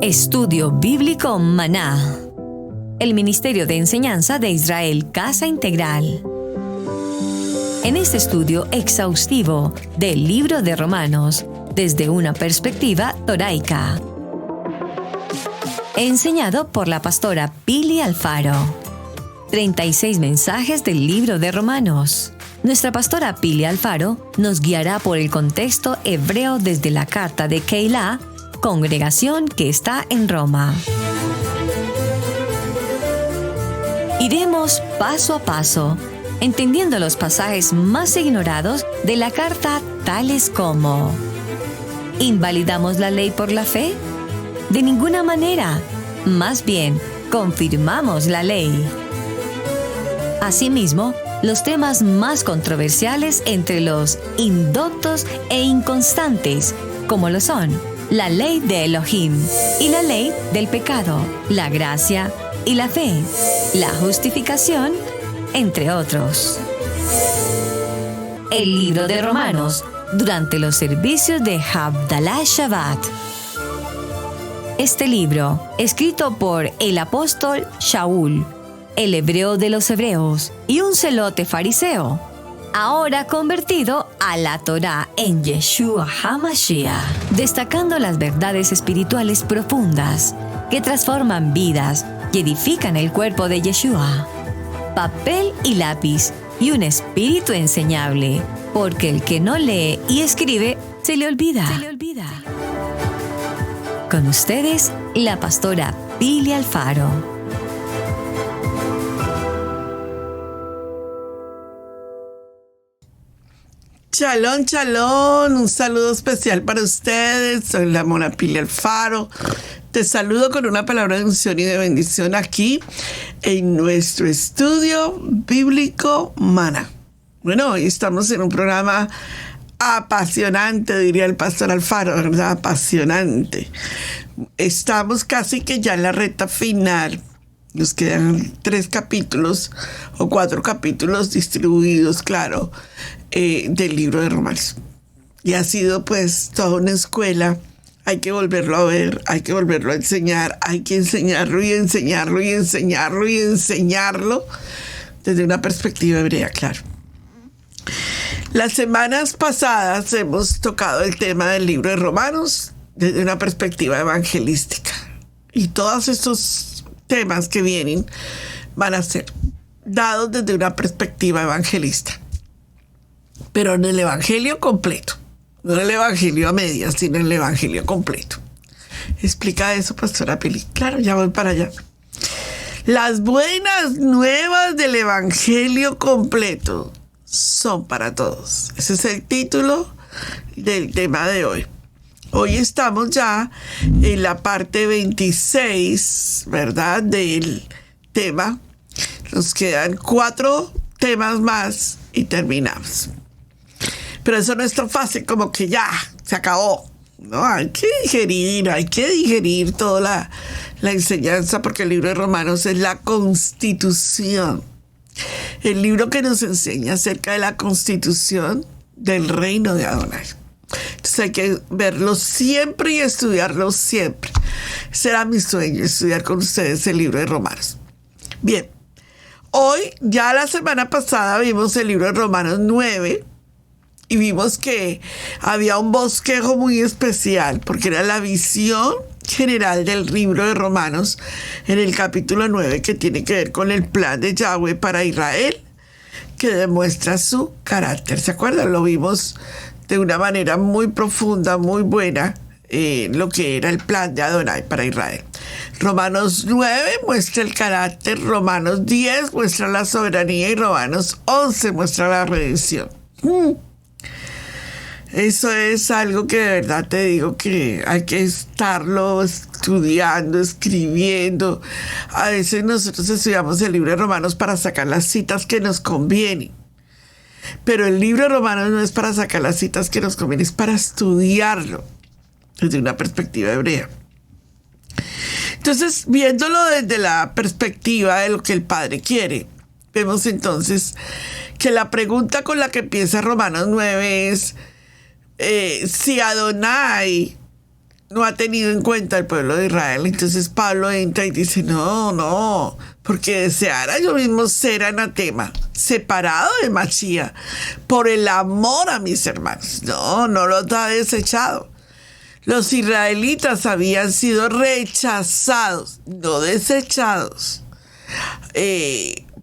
Estudio Bíblico Maná. El Ministerio de Enseñanza de Israel Casa Integral. En este estudio exhaustivo del libro de Romanos, desde una perspectiva toraica. Enseñado por la pastora Pili Alfaro. 36 mensajes del libro de Romanos. Nuestra pastora Pili Alfaro nos guiará por el contexto hebreo desde la carta de Keilah, congregación que está en Roma. Iremos paso a paso, entendiendo los pasajes más ignorados de la carta, tales como: ¿invalidamos la ley por la fe? De ninguna manera. Más bien, confirmamos la ley. Asimismo, los temas más controversiales entre los indoctos e inconstantes, como lo son la ley de Elohim y la ley del pecado, la gracia y la fe, la justificación, entre otros. El libro de Romanos durante los servicios de Havdalah Shabbat. Este libro, escrito por el apóstol Shaul, el hebreo de los hebreos y un celote fariseo, ahora convertido a la Torá en Yeshua HaMashiach, destacando las verdades espirituales profundas que transforman vidas y edifican el cuerpo de Yeshua. Papel y lápiz y un espíritu enseñable, porque el que no lee y escribe se le olvida. Con ustedes, la pastora Pili Alfaro. Shalom, shalom, un saludo especial para ustedes. Soy la mona Pili Alfaro. Te saludo con una palabra de unción y de bendición aquí en nuestro estudio bíblico Maná. Bueno, hoy estamos en un programa apasionante, diría el pastor Alfaro, ¿verdad? Apasionante. Estamos casi que ya en la recta final. Nos quedan 3 capítulos o 4 capítulos distribuidos, claro, del libro de Romanos. Y ha sido pues toda una escuela. Hay que volverlo a ver, hay que volverlo a enseñar, hay que enseñarlo y enseñarlo y enseñarlo y enseñarlo desde una perspectiva hebrea, claro. Las semanas pasadas hemos tocado el tema del libro de Romanos desde una perspectiva evangelística. Y todos estos temas que vienen van a ser dados desde una perspectiva evangelista, pero en el evangelio completo, no en el evangelio a medias, sino en el evangelio completo. Explica eso, pastora Pili. Claro, ya voy para allá. Las buenas nuevas del evangelio completo son para todos. Ese es el título del tema de hoy. Hoy estamos ya en la parte 26, ¿verdad?, del tema. Nos quedan 4 temas más y terminamos. Pero eso no es tan fácil como que ya, se acabó. No, hay que digerir toda la enseñanza, porque el libro de Romanos es la constitución. El libro que nos enseña acerca de la constitución del reino de Adonai. Entonces hay que verlo siempre y estudiarlo siempre. Será mi sueño estudiar con ustedes el libro de Romanos. Bien, hoy, ya la semana pasada vimos el libro de Romanos 9 y vimos que había un bosquejo muy especial porque era la visión general del libro de Romanos en el capítulo 9, que tiene que ver con el plan de Yahweh para Israel, que demuestra su carácter. ¿Se acuerdan? Lo vimos de una manera muy profunda, muy buena, lo que era el plan de Adonai para Israel. Romanos 9 muestra el carácter, Romanos 10 muestra la soberanía y Romanos 11 muestra la redención. Eso es algo que de verdad te digo que hay que estarlo estudiando, escribiendo. A veces nosotros estudiamos el libro de Romanos para sacar las citas que nos convienen. Pero el libro de Romanos no es para sacar las citas que nos convienen, es para estudiarlo desde una perspectiva hebrea. Entonces, viéndolo desde la perspectiva de lo que el Padre quiere, vemos entonces que la pregunta con la que empieza Romanos 9 es si Adonai no ha tenido en cuenta el pueblo de Israel. Entonces Pablo entra y dice, no, porque deseara yo mismo ser anatema, separado de Mashiach, por el amor a mis hermanos. No los ha desechado. Los israelitas habían sido rechazados, no desechados,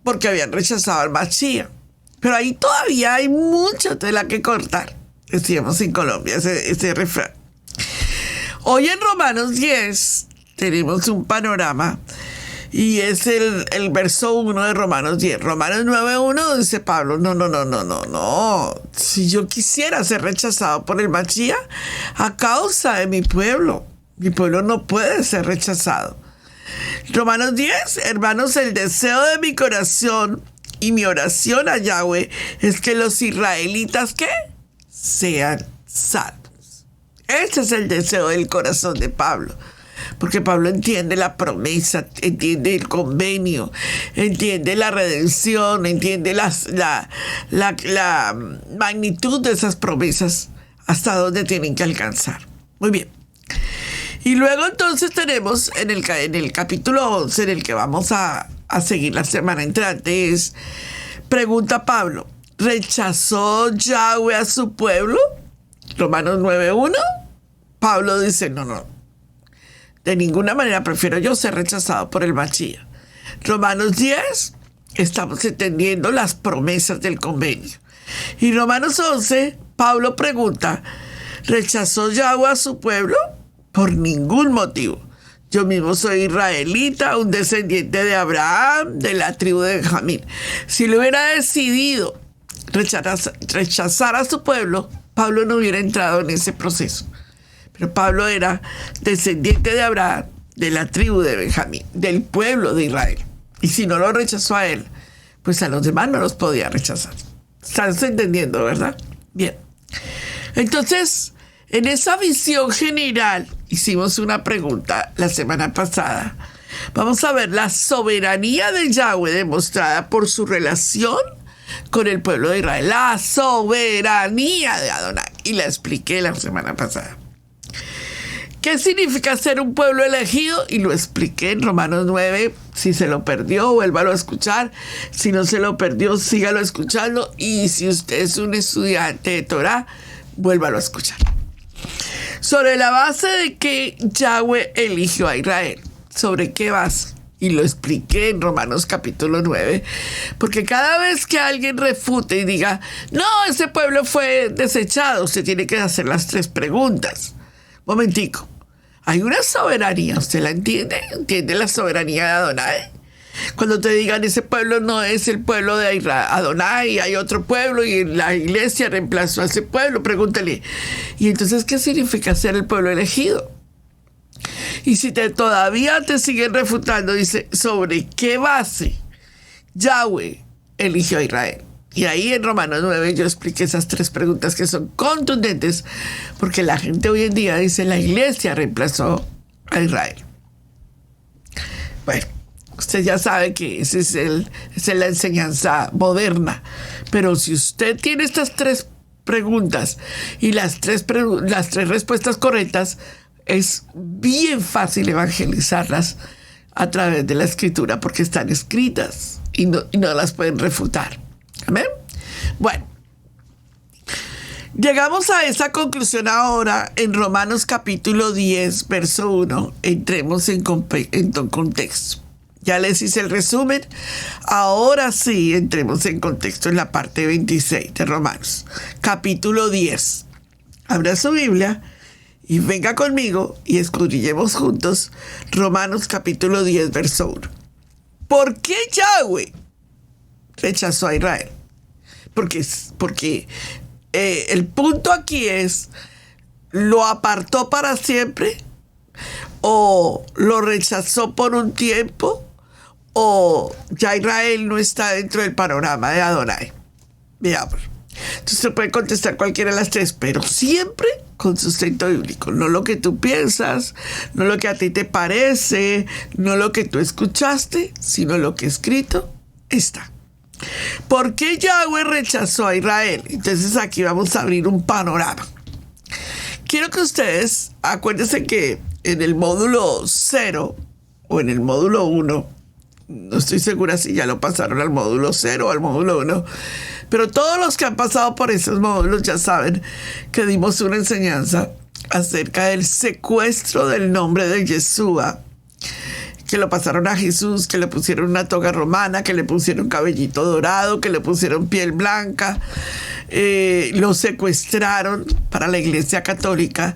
porque habían rechazado al Mashiach. Pero ahí todavía hay mucha tela que cortar, decíamos en Colombia, ese refrán. Hoy en Romanos 10 tenemos un panorama y es el verso 1 de Romanos 10. Romanos 9:1 dice Pablo, no. Si yo quisiera ser rechazado por el Mashiach a causa de mi pueblo no puede ser rechazado. Romanos 10, hermanos, el deseo de mi corazón y mi oración a Yahweh es que los israelitas, ¿qué? Sean salvos. Ese es el deseo del corazón de Pablo, porque Pablo entiende la promesa, entiende el convenio, entiende la redención, entiende la magnitud de esas promesas, hasta dónde tienen que alcanzar. Muy bien. Y luego entonces tenemos en el capítulo 11, en el que vamos a seguir la semana entrante, pregunta Pablo, ¿rechazó Yahweh a su pueblo? Romanos 9:1. Pablo dice, no. De ninguna manera prefiero yo ser rechazado por el Mashiach. Romanos 10, estamos entendiendo las promesas del convenio. Y Romanos 11, Pablo pregunta, ¿rechazó Yahweh a su pueblo? Por ningún motivo. Yo mismo soy israelita, un descendiente de Abraham, de la tribu de Benjamín. Si lo hubiera decidido rechazar a su pueblo, Pablo no hubiera entrado en ese proceso. Pero Pablo era descendiente de Abraham, de la tribu de Benjamín, del pueblo de Israel. Y si no lo rechazó a él, pues a los demás no los podía rechazar. ¿Estás entendiendo, verdad? Bien. Entonces, en esa visión general, hicimos una pregunta la semana pasada. Vamos a ver la soberanía de Yahweh demostrada por su relación con el pueblo de Israel. La soberanía de Adonai. Y la expliqué la semana pasada. ¿Qué significa ser un pueblo elegido? Y lo expliqué en Romanos 9. Si se lo perdió, vuélvalo a escuchar. Si no se lo perdió, sígalo escuchando. Y si usted es un estudiante de Torah, vuélvalo a escuchar. Sobre la base de que Yahweh eligió a Israel. ¿Sobre qué base? Y lo expliqué en Romanos capítulo 9. Porque cada vez que alguien refute y diga, no, ese pueblo fue desechado, usted tiene que hacer las 3 preguntas. Momentico. Hay una soberanía, ¿usted la entiende? ¿Entiende la soberanía de Adonai? Cuando te digan ese pueblo no es el pueblo de Adonai, hay otro pueblo y la iglesia reemplazó a ese pueblo, pregúntale. ¿Y entonces qué significa ser el pueblo elegido? Y si todavía te siguen refutando, dice, ¿sobre qué base Yahweh eligió a Israel? Y ahí en Romanos 9 yo expliqué esas 3 preguntas que son contundentes, porque la gente hoy en día dice, la iglesia reemplazó a Israel. Bueno, usted ya sabe que esa es la enseñanza moderna, pero si usted tiene estas 3 preguntas y las tres respuestas correctas, es bien fácil evangelizarlas a través de la escritura, porque están escritas y no las pueden refutar. ¿Amén? Bueno, llegamos a esa conclusión ahora en Romanos capítulo 10, verso 1. Entremos en contexto. Ya les hice el resumen. Ahora sí, entremos en contexto en la parte 26 de Romanos. Capítulo 10. Abra su Biblia y venga conmigo y escudriñemos juntos Romanos capítulo 10, verso 1. ¿Por qué Yahweh rechazó a Israel? Porque el punto aquí es, ¿lo apartó para siempre? ¿O lo rechazó por un tiempo? ¿O ya Israel no está dentro del panorama de Adonai? Veamos. Entonces se puede contestar cualquiera de las 3, pero siempre con sustento bíblico. No lo que tú piensas, no lo que a ti te parece, no lo que tú escuchaste, sino lo que escrito está. ¿Por qué Yahweh rechazó a Israel? Entonces aquí vamos a abrir un panorama. quiero que ustedes acuérdense que en el módulo 0 o en el módulo 1, no estoy segura si ya lo pasaron al módulo 0 o al módulo 1, pero todos los que han pasado por esos módulos ya saben que dimos una enseñanza acerca del secuestro del nombre de Yeshua, que lo pasaron a Jesús, que le pusieron una toga romana, que le pusieron cabellito dorado, que le pusieron piel blanca, lo secuestraron para la Iglesia Católica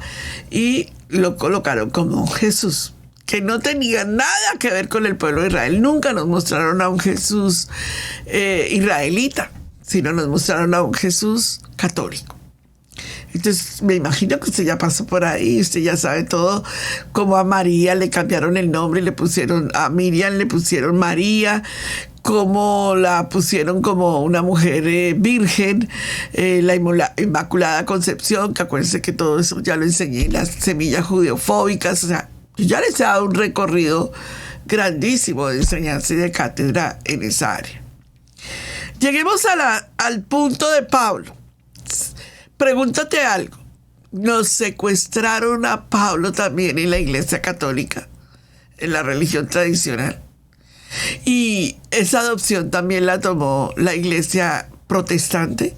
y lo colocaron como Jesús, que no tenía nada que ver con el pueblo de Israel. Nunca nos mostraron a un Jesús israelita, sino nos mostraron a un Jesús católico. Entonces, me imagino que usted ya pasó por ahí, usted ya sabe todo, como a María le cambiaron el nombre, a Miriam le pusieron María, como la pusieron como una mujer virgen, la Inmaculada Concepción, que acuérdense que todo eso ya lo enseñé en las semillas judeofóbicas. O sea, yo ya les he dado un recorrido grandísimo de enseñanza y de cátedra en esa área. Lleguemos al punto de Pablo. Pregúntate algo. ¿Nos secuestraron a Pablo también en la Iglesia Católica, en la religión tradicional? Y esa adopción también la tomó la Iglesia Protestante,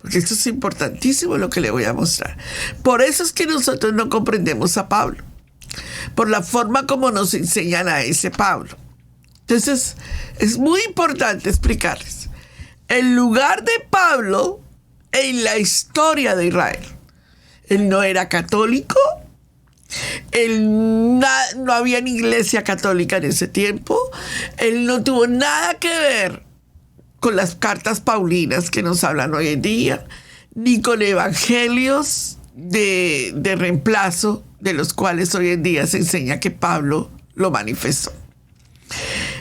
porque esto es importantísimo lo que le voy a mostrar. Por eso es que nosotros no comprendemos a Pablo, por la forma como nos enseñan a ese Pablo. Entonces, es muy importante explicarles el lugar de Pablo en la historia de Israel. Él no era católico, no había ni iglesia católica en ese tiempo, él no tuvo nada que ver con las cartas paulinas que nos hablan hoy en día, ni con evangelios de reemplazo, de los cuales hoy en día se enseña que Pablo lo manifestó.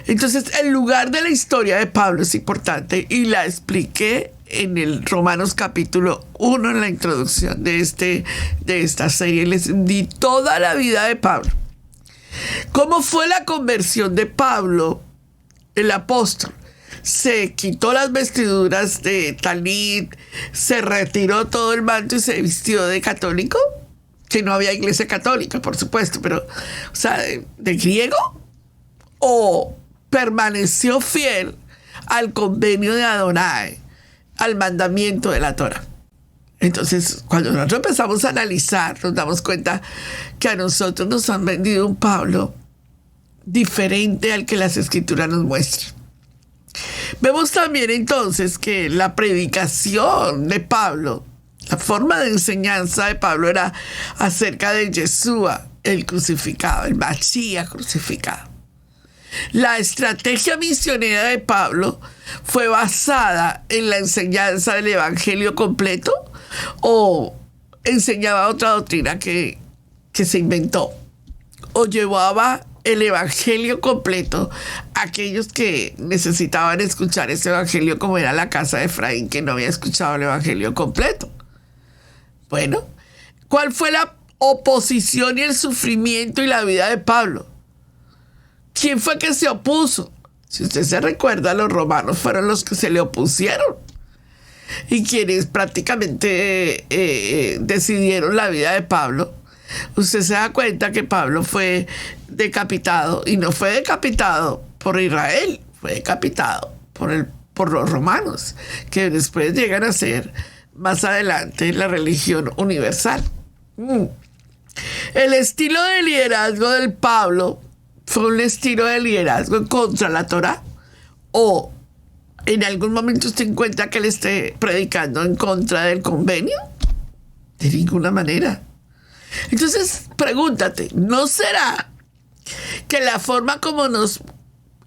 Entonces, el lugar de la historia de Pablo es importante y la expliqué en el Romanos capítulo 1, en la introducción de esta serie. Les di toda la vida de Pablo. ¿Cómo fue la conversión de Pablo, el apóstol? Se quitó las vestiduras de talit, se retiró todo el manto y se vistió de católico, que no había iglesia católica, por supuesto, pero, o sea, de griego, o permaneció fiel al convenio de Adonai, al mandamiento de la Torah. Entonces, cuando nosotros empezamos a analizar, nos damos cuenta que a nosotros nos han vendido un Pablo diferente al que las Escrituras nos muestran. Vemos también entonces que la predicación de Pablo, la forma de enseñanza de Pablo era acerca de Yeshua, el crucificado, el Mashiach crucificado. La estrategia misionera de Pablo fue basada en la enseñanza del evangelio completo o enseñaba otra doctrina que se inventó, o llevaba el evangelio completo a aquellos que necesitaban escuchar ese evangelio, como era la casa de Efraín, que no había escuchado el evangelio completo. Bueno, ¿cuál fue la oposición y el sufrimiento y la vida de Pablo? ¿Quién fue que se opuso? Si usted se recuerda, los romanos fueron los que se le opusieron y quienes prácticamente decidieron la vida de Pablo. Usted se da cuenta que Pablo fue decapitado, y no fue decapitado por Israel, fue decapitado por los romanos, que después llegan a ser más adelante la religión universal. El estilo de liderazgo del Pablo fue un estilo de liderazgo contra la Torah, o en algún momento usted encuentra que él esté predicando en contra del convenio. De ninguna manera. Entonces, pregúntate, ¿no será que la forma como nos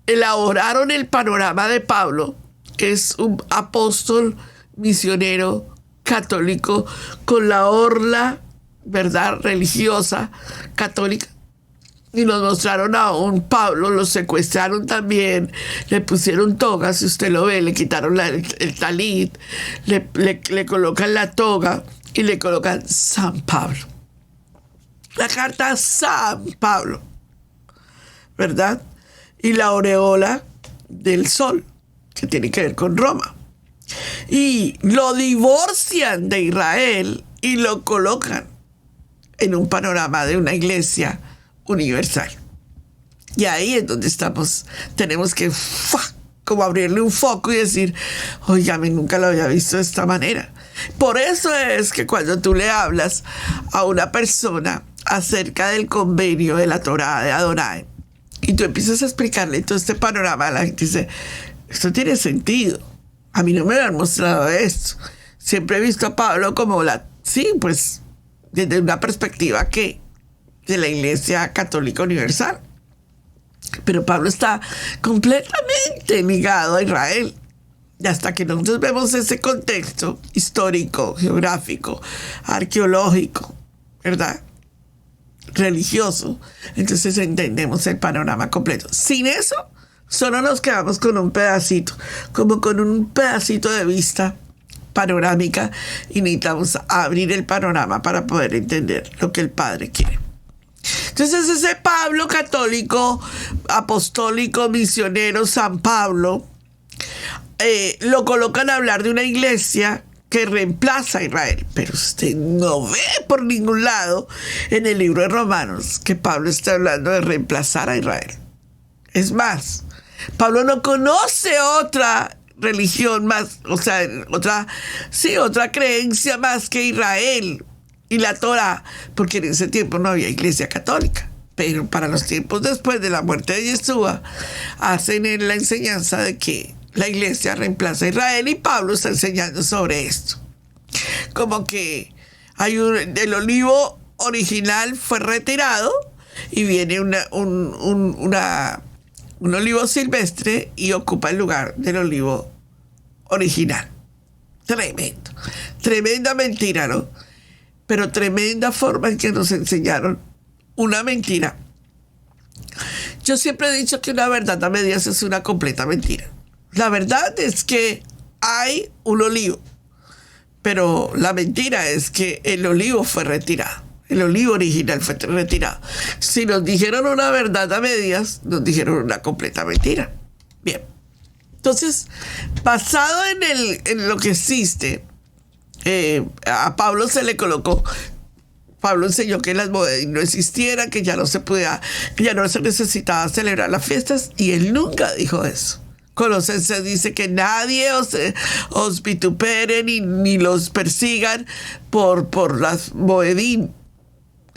elaboraron el panorama de Pablo es un apóstol misionero católico con la orla, verdad, religiosa católica? Y nos mostraron a un Pablo, lo secuestraron también, le pusieron toga, si usted lo ve, le quitaron el talit, le colocan la toga y le colocan San Pablo. La carta San Pablo, ¿verdad? Y la aureola del sol, que tiene que ver con Roma. Y lo divorcian de Israel y lo colocan en un panorama de una iglesia universal. Y ahí es donde tenemos que como abrirle un foco y decir, oiga, nunca lo había visto de esta manera. Por eso es que cuando tú le hablas a una persona acerca del convenio de la Torá de Adonai, y tú empiezas a explicarle todo este panorama, la gente dice, esto tiene sentido. A mí no me han mostrado esto. Siempre he visto a Pablo como desde una perspectiva de la Iglesia Católica Universal. Pero Pablo está completamente ligado a Israel. Y hasta que nosotros vemos ese contexto histórico, geográfico, arqueológico, ¿verdad?, religioso, entonces entendemos el panorama completo. Sin eso, solo nos quedamos con un pedacito, como con un pedacito de vista panorámica, y necesitamos abrir el panorama para poder entender lo que el Padre quiere. Entonces ese Pablo católico, apostólico, misionero, San Pablo, lo colocan a hablar de una iglesia que reemplaza a Israel. Pero usted no ve por ningún lado en el libro de Romanos que Pablo está hablando de reemplazar a Israel. Es más, Pablo no conoce otra religión más, otra creencia más que Israel y la Torá, porque en ese tiempo no había iglesia católica. Pero para los tiempos después de la muerte de Yeshua, hacen la enseñanza de que la iglesia reemplaza a Israel, y Pablo está enseñando sobre esto. Como que el olivo original fue retirado y viene un olivo silvestre y ocupa el lugar del olivo original. Tremendo. Tremenda mentira, ¿no? Pero tremenda forma en que nos enseñaron una mentira. Yo siempre he dicho que una verdad a medias es una completa mentira. La verdad es que hay un olivo, pero la mentira es que el olivo fue retirado. El olivo original fue retirado. Si nos dijeron una verdad a medias, nos dijeron una completa mentira. Bien. Entonces, basado en lo que existe, a Pablo se le colocó. Pablo enseñó que las bodas no existieran, que ya no se necesitaba celebrar las fiestas, y él nunca dijo eso. Colosenses dice que nadie os vitupere ni los persigan por las Moedín.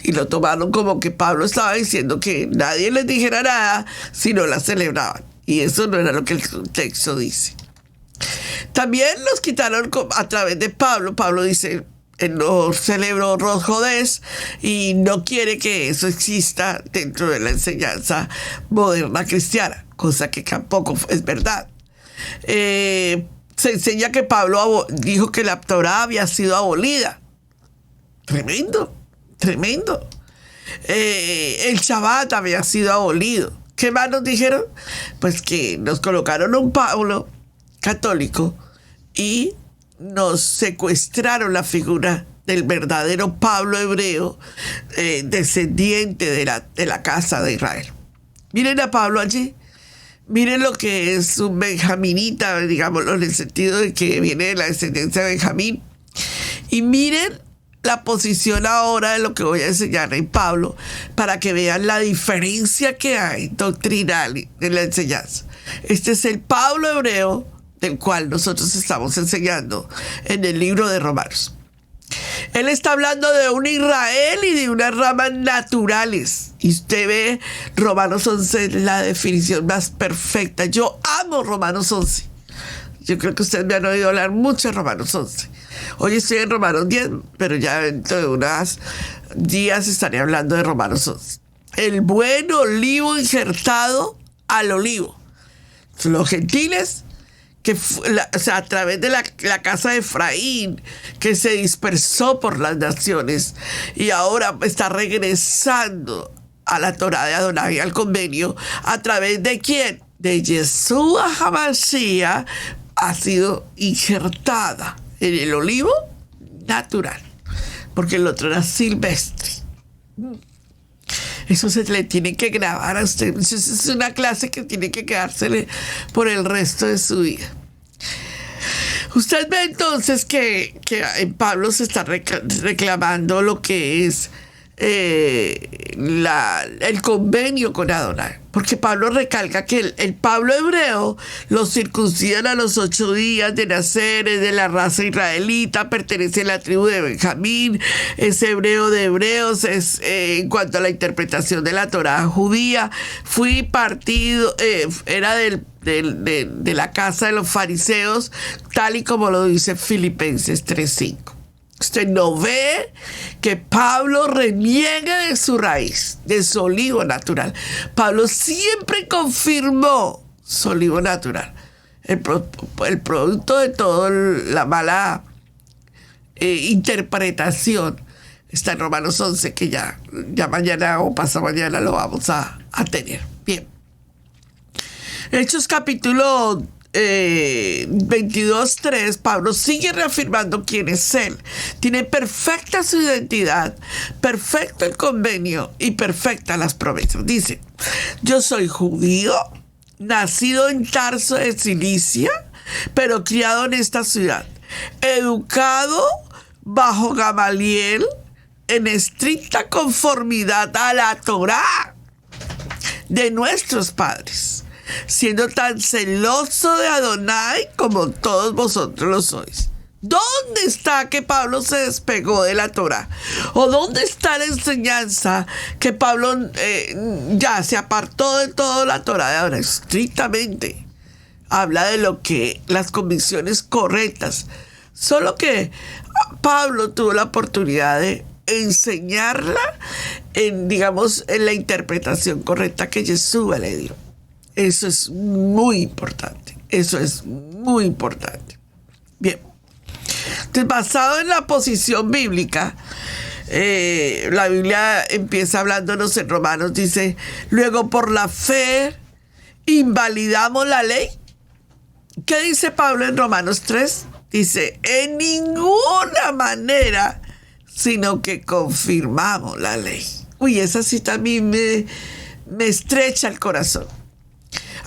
Y lo tomaron como que Pablo estaba diciendo que nadie les dijera nada si no las celebraban. Y eso no era lo que el texto dice. También los quitaron a través de Pablo. Pablo dice, no celebro Rosh Hodés, y no quiere que eso exista dentro de la enseñanza moderna cristiana, cosa que tampoco es verdad. Se enseña que Pablo dijo que la Torá había sido abolida. Tremendo. El Shabbat había sido abolido. ¿Qué más nos dijeron? Pues que nos colocaron un Pablo católico y nos secuestraron la figura del verdadero Pablo hebreo, descendiente de la casa de Israel. Miren a Pablo allí. Miren lo que es un benjaminita, digámoslo, en el sentido de que viene de la descendencia de Benjamín. Y miren la posición ahora de lo que voy a enseñar en Pablo, para que vean la diferencia que hay doctrinal en la enseñanza. Este es el Pablo hebreo del cual nosotros estamos enseñando en el libro de Romanos. Él está hablando de un Israel y de unas ramas naturales. Y usted ve Romanos 11, la definición más perfecta. Yo amo Romanos 11. Yo creo que ustedes me han oído hablar mucho de Romanos 11. Hoy estoy en Romanos 10, pero ya dentro de unos días estaré hablando de Romanos 11. El buen olivo injertado al olivo. Los gentiles, a través de la casa de Efraín, que se dispersó por las naciones y ahora está regresando a la Torá de Adonai, al convenio, a través de ¿quién? De Yeshua HaMashiach, ha sido injertada en el olivo natural, porque el otro era silvestre. Eso se le tiene que grabar a usted. Es una clase que tiene que quedársele por el resto de su vida. Usted ve entonces que en Pablo se está reclamando lo que es el convenio con Adonai. Porque Pablo recalca que el Pablo hebreo lo circuncidan a los 8 días de nacer, es de la raza israelita, pertenece a la tribu de Benjamín, es hebreo de hebreos, es en cuanto a la interpretación de la Torá judía, era de la casa de los fariseos, tal y como lo dice Filipenses 3:5. Usted no ve que Pablo reniega de su raíz, de su olivo natural. Pablo siempre confirmó su olivo natural. El producto de toda la mala interpretación está en Romanos 11, que ya mañana o pasado mañana lo vamos a tener. Bien. Hechos capítulo 22:3, Pablo sigue reafirmando quién es él. Tiene perfecta su identidad, perfecto el convenio y perfectas las promesas. Dice: yo soy judío, nacido en Tarso de Cilicia, pero criado en esta ciudad, educado bajo Gamaliel en estricta conformidad a la Torá de nuestros padres, siendo tan celoso de Adonai como todos vosotros lo sois. ¿Dónde está que Pablo se despegó de la Torá? ¿O dónde está la enseñanza que Pablo ya se apartó de toda la Torá de Adonai? Estrictamente habla de lo que las convicciones correctas. Solo que Pablo tuvo la oportunidad de enseñarla en la interpretación correcta que Yeshua le dio. Eso es muy importante. Eso es muy importante. Bien. Entonces, basado en la posición bíblica, la Biblia empieza hablándonos en Romanos, dice: luego por la fe invalidamos la ley. ¿Qué dice Pablo en Romanos 3? Dice: en ninguna manera, sino que confirmamos la ley. Uy, esa cita a mí me estrecha el corazón.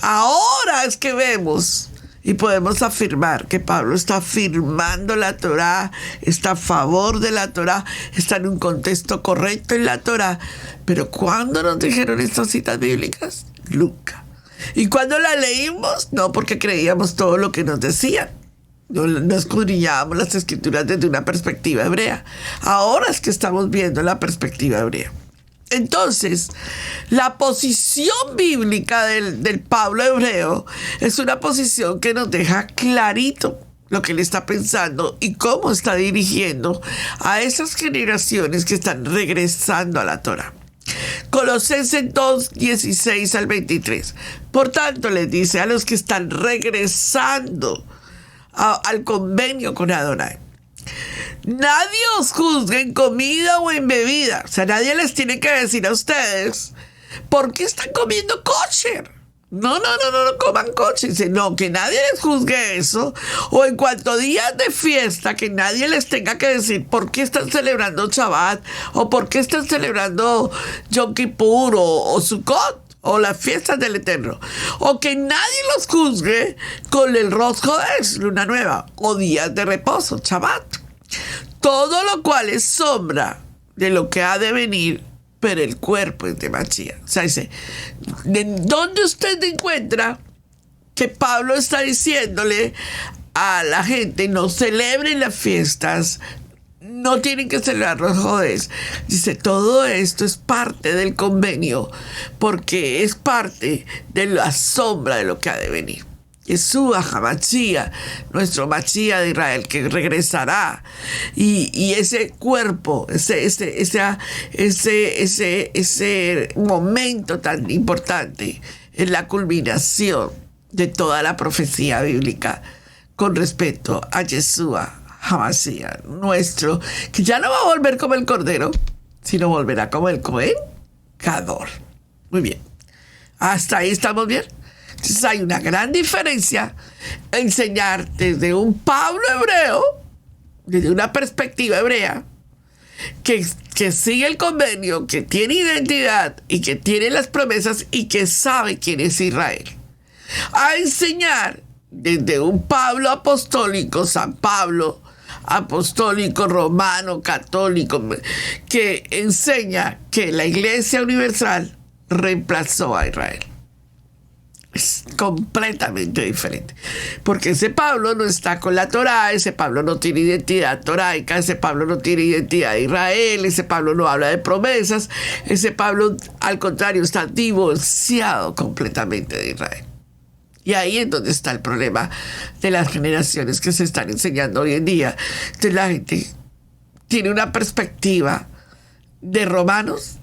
Ahora es que vemos y podemos afirmar que Pablo está afirmando la Torá, está a favor de la Torá, está en un contexto correcto en la Torá. Pero ¿cuándo nos dijeron estas citas bíblicas? Nunca. ¿Y cuándo la leímos? No, porque creíamos todo lo que nos decían. No escudriñábamos las escrituras desde una perspectiva hebrea. Ahora es que estamos viendo la perspectiva hebrea. Entonces, la posición bíblica del Pablo hebreo es una posición que nos deja clarito lo que él está pensando y cómo está dirigiendo a esas generaciones que están regresando a la Torá. Colosenses 2:16 al 23. Por tanto, les dice a los que están regresando al convenio con Adonai: nadie os juzgue en comida o en bebida. O sea, nadie les tiene que decir a ustedes: ¿por qué están comiendo kosher? No coman kosher. Dice, no, que nadie les juzgue eso. O en cuanto a días de fiesta, que nadie les tenga que decir por qué están celebrando Shabbat, o por qué están celebrando Yom Kippur o Sukkot, o las fiestas del Eterno. O que nadie los juzgue con el Rosh Chodesh, luna nueva, o días de reposo, Shabbat. Todo lo cual es sombra de lo que ha de venir, pero el cuerpo es de Mashiach. O sea, dice, ¿dónde usted encuentra que Pablo está diciéndole a la gente: no celebren las fiestas, no tienen que celebrar los Jodes? Dice, todo esto es parte del convenio, porque es parte de la sombra de lo que ha de venir. Yeshua HaMashiach, nuestro Mashiach de Israel, que regresará, y ese cuerpo, ese momento tan importante es la culminación de toda la profecía bíblica con respecto a Yeshua HaMashiach, nuestro, que ya no va a volver como el Cordero, sino volverá como el Cohen Gadol. Muy bien. ¿Hasta ahí estamos bien? Entonces hay una gran diferencia en enseñar desde un Pablo hebreo, desde una perspectiva hebrea, que sigue el convenio, que tiene identidad y que tiene las promesas y que sabe quién es Israel, a enseñar desde un Pablo apostólico, San Pablo, apostólico, romano, católico, que enseña que la Iglesia Universal reemplazó a Israel. Es completamente diferente, porque ese Pablo no está con la Torá, ese Pablo no tiene identidad toraica, ese Pablo no tiene identidad de Israel, ese Pablo no habla de promesas, ese Pablo al contrario está divorciado completamente de Israel. Y ahí es donde está el problema de las generaciones que se están enseñando hoy en día. Entonces la gente tiene una perspectiva de Romanos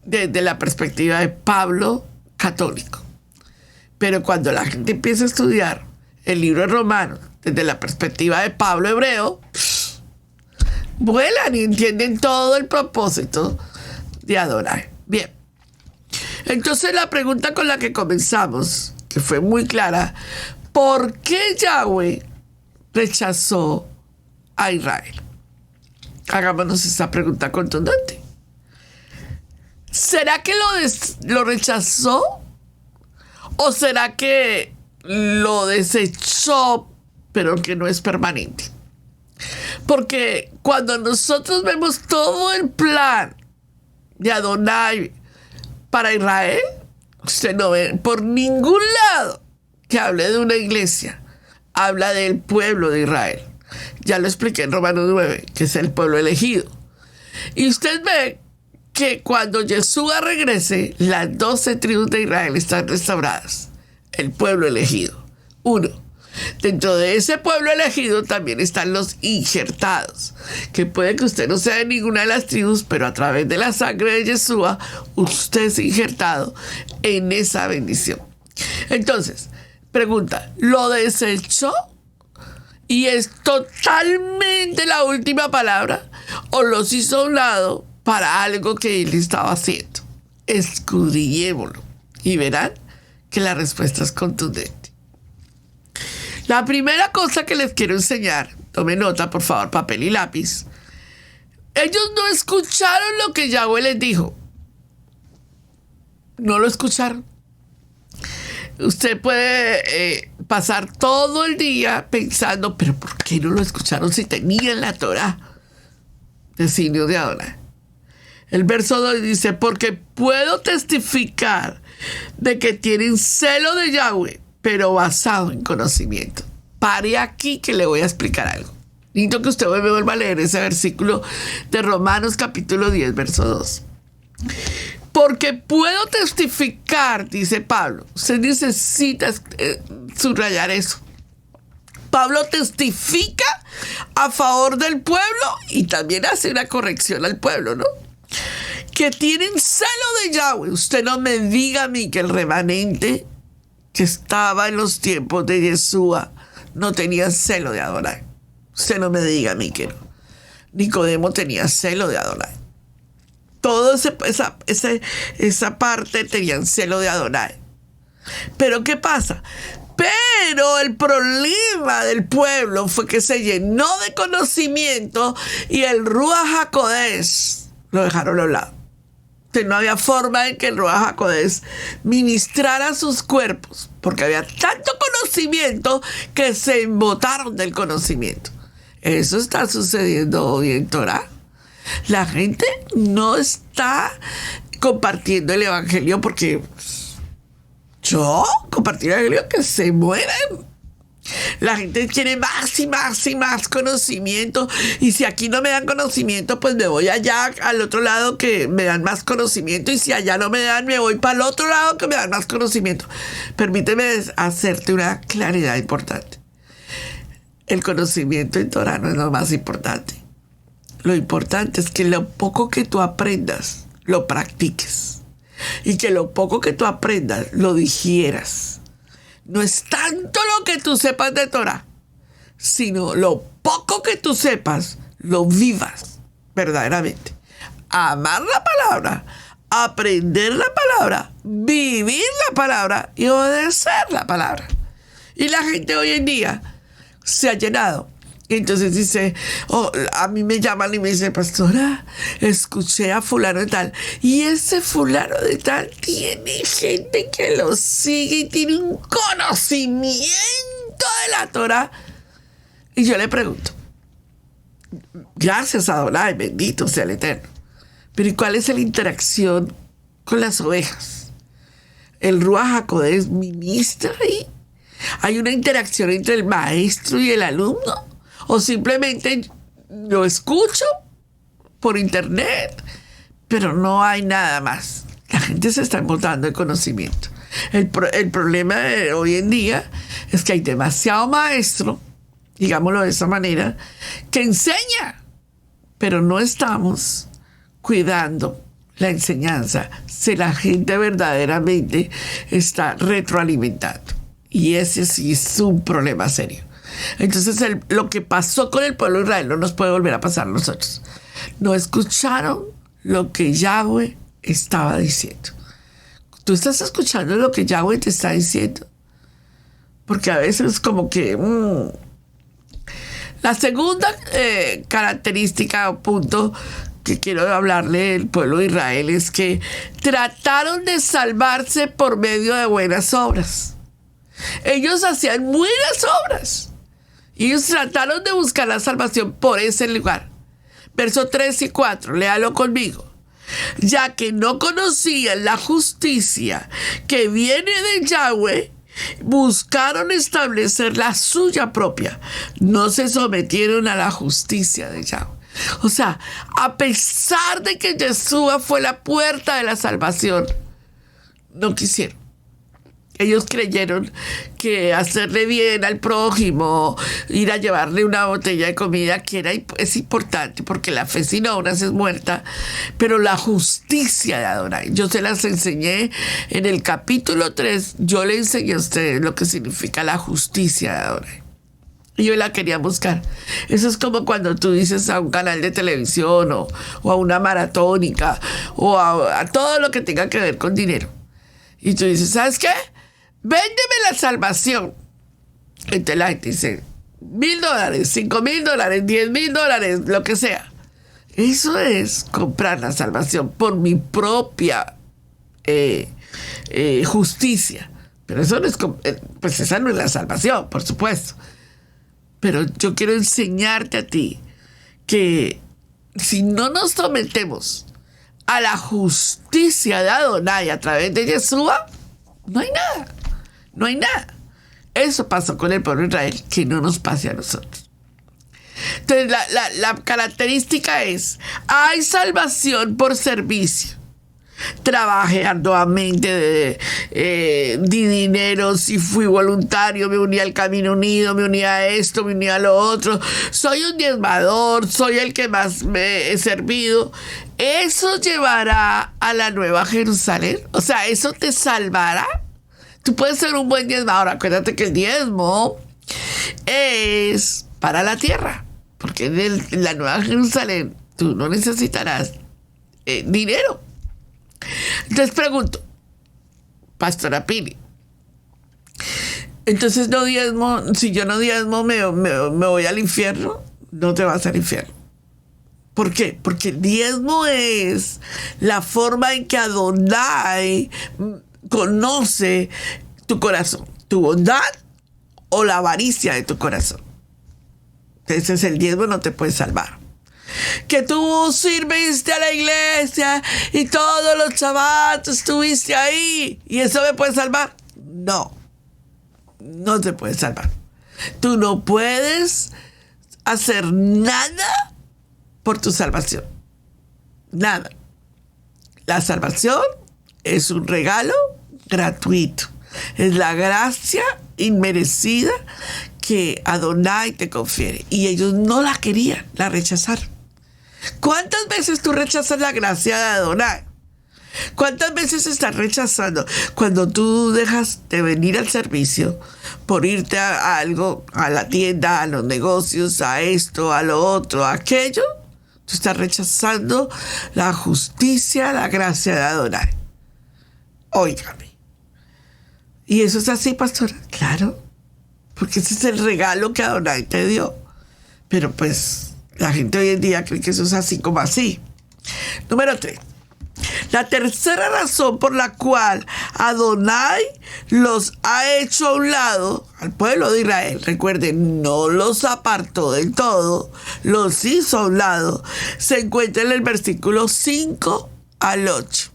desde la perspectiva de Pablo católico. Pero cuando la gente empieza a estudiar el libro de Romanos desde la perspectiva de Pablo hebreo, vuelan y entienden todo el propósito de Adonai. Bien. Entonces la pregunta con la que comenzamos, que fue muy clara, ¿por qué Yahweh rechazó a Israel? Hagámonos esa pregunta contundente. ¿Será que lo rechazó? ¿O será que lo desechó, pero que no es permanente? Porque cuando nosotros vemos todo el plan de Adonai para Israel, usted no ve por ningún lado que hable de una iglesia. Habla del pueblo de Israel. Ya lo expliqué en Romanos 9, que es el pueblo elegido. Y usted ve que cuando Yeshua regrese, las 12 tribus de Israel están restauradas. El pueblo elegido. 1. Dentro de ese pueblo elegido también están los injertados, que puede que usted no sea de ninguna de las tribus, pero a través de la sangre de Yeshua, usted es injertado en esa bendición. Entonces, pregunta, ¿lo desechó? ¿Y es totalmente la última palabra? ¿O los hizo a un lado para algo que él estaba haciendo? Escudriñémoslo y verán que la respuesta es contundente. La primera cosa que les quiero enseñar, tome nota por favor, papel y lápiz. Ellos no escucharon lo que Yahweh les dijo. No lo escucharon. Usted puede pasar todo el día pensando, pero ¿por qué no lo escucharon si tenían la Torá? Designio de Adonai. El verso 2 dice, porque puedo testificar de que tienen celo de Yahweh, pero basado en conocimiento. Pare aquí que le voy a explicar algo. Necesito que usted me vuelva a leer ese versículo de Romanos capítulo 10, verso 2. Porque puedo testificar, dice Pablo. Usted necesita subrayar eso. Pablo testifica a favor del pueblo y también hace una corrección al pueblo, ¿no? Que tienen celo de Yahweh. Usted no me diga a mí que el remanente que estaba en los tiempos de Yeshua no tenía celo de Adonai. Usted no me diga a mí que no. Nicodemo tenía celo de Adonai. Toda esa parte tenían celo de Adonai. Pero ¿qué pasa? Pero el problema del pueblo fue que se llenó de conocimiento y el Ruach HaKodesh lo dejaron a un lado. Que no había forma en que el Ruach HaKodesh ministrara sus cuerpos, porque había tanto conocimiento que se embotaron del conocimiento. Eso está sucediendo hoy en Torah. La gente no está compartiendo el evangelio porque yo compartir el evangelio que se mueren. La gente quiere más y más y más conocimiento, y si aquí no me dan conocimiento, pues me voy allá al otro lado que me dan más conocimiento, y si allá no me dan, me voy para el otro lado que me dan más conocimiento. Permíteme hacerte una claridad importante. El conocimiento en Torah no es lo más importante. Lo importante es que lo poco que tú aprendas, lo practiques. Y que lo poco que tú aprendas, lo digieras. No es tanto lo que tú sepas de Torah, sino lo poco que tú sepas, lo vivas verdaderamente. Amar la palabra, aprender la palabra, vivir la palabra y obedecer la palabra. Y la gente hoy en día se ha llenado. Y entonces dice, a mí me llaman y me dicen, pastora, escuché a fulano de tal. Y ese fulano de tal tiene gente que lo sigue y tiene un conocimiento de la Torah. Y yo le pregunto, Gracias a Adonai, bendito sea el Eterno. Pero ¿y cuál es la interacción con las ovejas? ¿El Ruach HaKodesh ministra ahí? ¿Hay una interacción entre el maestro y el alumno? ¿O simplemente lo escucho por internet, pero no hay nada más? La gente se está embotando de conocimiento. El problema de hoy en día es que hay demasiado maestro, digámoslo de esa manera, que enseña, pero no estamos cuidando la enseñanza si la gente verdaderamente está retroalimentando. Y ese sí es un problema serio. Entonces lo que pasó con el pueblo de Israel no nos puede volver a pasar a nosotros. No escucharon lo que Yahweh estaba diciendo. ¿Tú estás escuchando lo que Yahweh te está diciendo? Porque a veces como que... La segunda característica o punto que quiero hablarle del pueblo de Israel es que trataron de salvarse por medio de buenas obras. Ellos hacían buenas obras. Y ellos trataron de buscar la salvación por ese lugar. Verso 3 y 4, léalo conmigo. Ya que no conocían la justicia que viene de Yahweh, buscaron establecer la suya propia. No se sometieron a la justicia de Yahweh. O sea, a pesar de que Yeshua fue la puerta de la salvación, no quisieron. Ellos creyeron que hacerle bien al prójimo, ir a llevarle una botella de comida, es importante, porque la fe sin obras es muerta, pero la justicia de Adonai, yo se las enseñé en el capítulo 3, yo le enseñé a ustedes lo que significa la justicia de Adonai. Y yo la quería buscar. Eso es como cuando tú dices a un canal de televisión o a una maratónica o a todo lo que tenga que ver con dinero. Y tú dices, ¿sabes qué? Véndeme la salvación. Entonces la gente dice, $1,000, $5,000, $10,000, lo que sea. Eso es comprar la salvación por mi propia justicia. Pero eso no es, pues esa no es la salvación, por supuesto. Pero yo quiero enseñarte a ti que si no nos sometemos a la justicia de Adonai a través de Yeshua, no hay nada. No hay nada. Eso pasó con el pueblo de Israel, que no nos pase a nosotros. Entonces, la característica es, hay salvación por servicio. Trabajé arduamente, di dinero, si fui voluntario, me uní al Camino Unido, me uní a esto, me uní a lo otro. Soy un diezmador, soy el que más me he servido. ¿Eso llevará a la Nueva Jerusalén? O sea, ¿eso te salvará? Tú puedes ser un buen diezmador. Acuérdate que el diezmo es para la tierra, porque en la Nueva Jerusalén tú no necesitarás dinero. Entonces pregunto, Pastora Pili, entonces no diezmo, si yo no diezmo me voy al infierno. No te vas al infierno. ¿Por qué? Porque el diezmo es la forma en que Adonai conoce tu corazón, tu bondad o la avaricia de tu corazón. Entonces el diezmo no te puede salvar. Que tú sirviste a la iglesia y todos los Shabbat estuviste ahí y eso me puede salvar. No, no te puede salvar. Tú no puedes hacer nada por tu salvación. Nada. La salvación es un regalo gratuito. Es la gracia inmerecida que Adonai te confiere. Y ellos no la querían, la rechazaron. ¿Cuántas veces tú rechazas la gracia de Adonai? ¿Cuántas veces estás rechazando cuando tú dejas de venir al servicio por irte a algo, a la tienda, a los negocios, a esto, a lo otro, a aquello? Tú estás rechazando la justicia, la gracia de Adonai. Óigame. ¿Y eso es así, pastora? Claro, porque ese es el regalo que Adonai te dio. Pero pues la gente hoy en día cree que eso es así como así. Número 3. La tercera razón por la cual Adonai los ha hecho a un lado, al pueblo de Israel. Recuerden, no los apartó del todo, los hizo a un lado. Se encuentra en el versículo 5 al 8.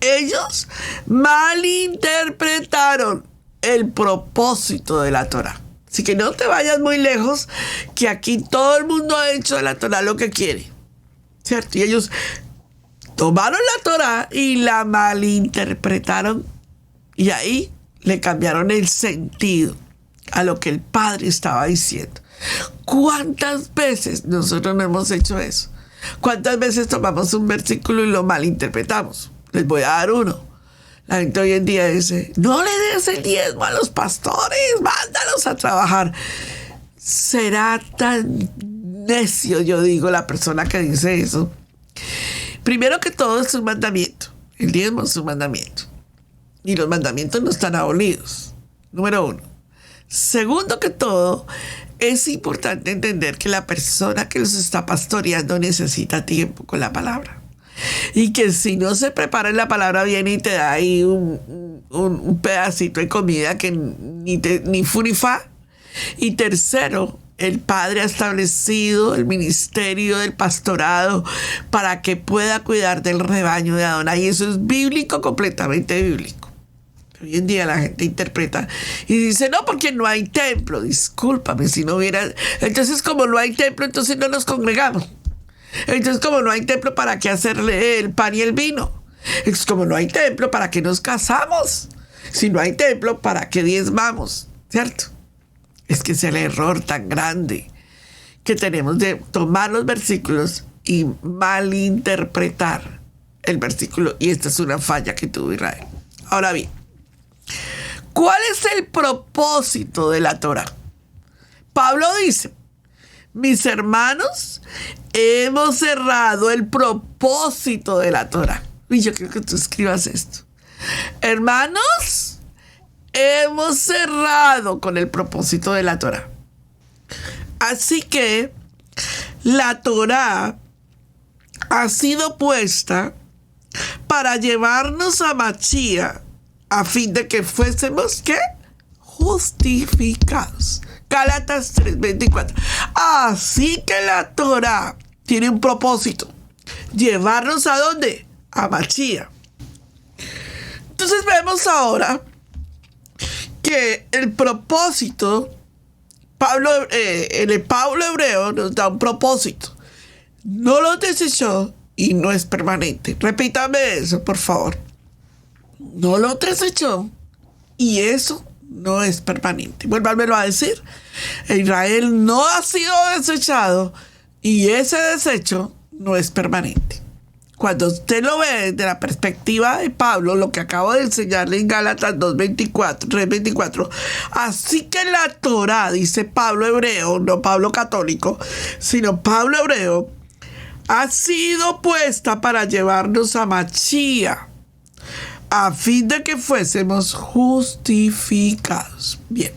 Ellos malinterpretaron el propósito de la Torá. Así que no te vayas muy lejos, que aquí todo el mundo ha hecho de la Torá lo que quiere, ¿cierto? Y ellos tomaron la Torá y la malinterpretaron, y ahí le cambiaron el sentido a lo que el Padre estaba diciendo. ¿Cuántas veces nosotros no hemos hecho eso? ¿Cuántas veces tomamos un versículo y lo malinterpretamos? Les voy a dar uno. La gente hoy en día dice, no le des el diezmo a los pastores, mándalos a trabajar. ¿Será tan necio, yo digo, la persona que dice eso? Primero que todo es un mandamiento. El diezmo es un mandamiento. Y los mandamientos no están abolidos. Número 1. Segundo que todo, es importante entender que la persona que los está pastoreando necesita tiempo con la palabra. Y que si no se prepara la palabra bien y te da ahí un pedacito de comida que ni fu ni fa. Y tercero, el Padre ha establecido el ministerio del pastorado para que pueda cuidar del rebaño de Adonai. Y eso es bíblico, completamente bíblico. Hoy en día la gente interpreta y dice, no, porque no hay templo. Discúlpame, si no hubiera... Entonces, como no hay templo, entonces no nos congregamos. Entonces, como no hay templo, ¿para qué hacerle el pan y el vino? Es como no hay templo, ¿para qué nos casamos? Si no hay templo, ¿para qué diezmamos? ¿Cierto? Es que es el error tan grande que tenemos de tomar los versículos y malinterpretar el versículo. Y esta es una falla que tuvo Israel. Ahora bien, ¿cuál es el propósito de la Torá? Pablo dice, mis hermanos, hemos cerrado el propósito de la Torá. Y yo quiero que tú escribas esto. Hermanos, hemos cerrado con el propósito de la Torá. Así que la Torá ha sido puesta para llevarnos a Mashiach a fin de que fuésemos, ¿qué? Justificados. Gálatas 3:24. Así que la Torá tiene un propósito. ¿Llevarnos a dónde? A Mashiach. Entonces vemos ahora que el propósito, el Pablo hebreo nos da un propósito. No lo desechó y no es permanente. Repítame eso, por favor. No lo desechó y eso no es permanente. Vuélvamelo a decir. Israel no ha sido desechado y ese desecho no es permanente. Cuando usted lo ve desde la perspectiva de Pablo, lo que acabo de enseñarle en Gálatas 3:24, así que la Torá, dice Pablo hebreo, no Pablo católico, sino Pablo hebreo, ha sido puesta para llevarnos a Mashiach, a fin de que fuésemos justificados. Bien.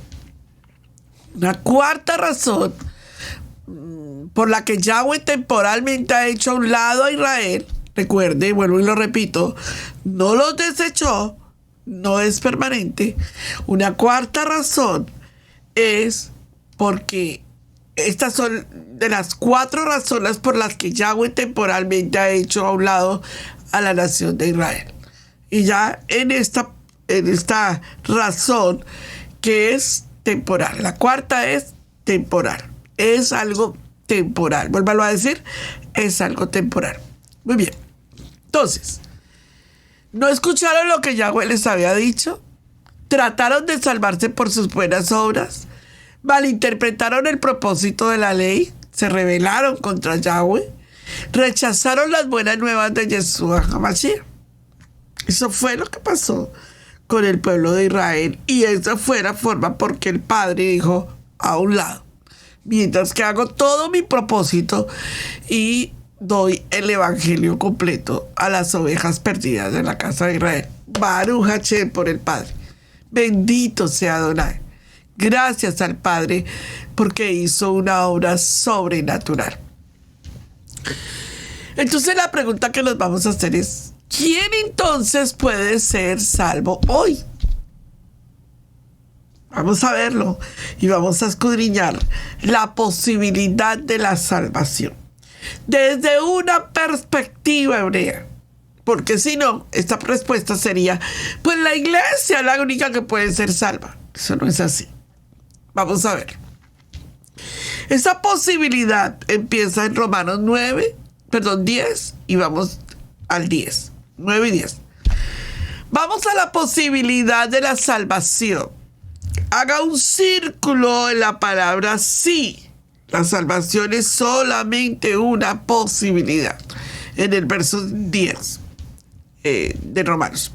Una cuarta razón por la que Yahweh temporalmente ha hecho a un lado a Israel, recuerde, vuelvo y lo repito, no los desechó, no es permanente. Una cuarta razón es porque estas son de las 4 razones por las que Yahweh temporalmente ha hecho a un lado a la nación de Israel. Y ya en esta razón que es temporal. La cuarta es temporal. Es algo temporal. Vuélvalo a decir, es algo temporal. Muy bien. Entonces, ¿no escucharon lo que Yahweh les había dicho? ¿Trataron de salvarse por sus buenas obras? ¿Malinterpretaron el propósito de la ley? ¿Se rebelaron contra Yahweh? ¿Rechazaron las buenas nuevas de Yeshua HaMashiach? Eso fue lo que pasó con el pueblo de Israel. Y esa fue la forma porque el Padre dijo a un lado. Mientras que hago todo mi propósito y doy el evangelio completo a las ovejas perdidas de la casa de Israel. Baruch Hashem por el Padre. Bendito sea Adonai. Gracias al Padre porque hizo una obra sobrenatural. Entonces la pregunta que nos vamos a hacer es, ¿quién entonces puede ser salvo hoy? Vamos a verlo y vamos a escudriñar la posibilidad de la salvación desde una perspectiva hebrea. Porque si no, esta respuesta sería, pues la iglesia es la única que puede ser salva. Eso no es así. Vamos a ver. Esa posibilidad empieza en Romanos 10, y vamos al 10. 9 y 10. Vamos a la posibilidad de la salvación. Haga un círculo en la palabra sí. La salvación es solamente una posibilidad. En el verso 10 de Romanos.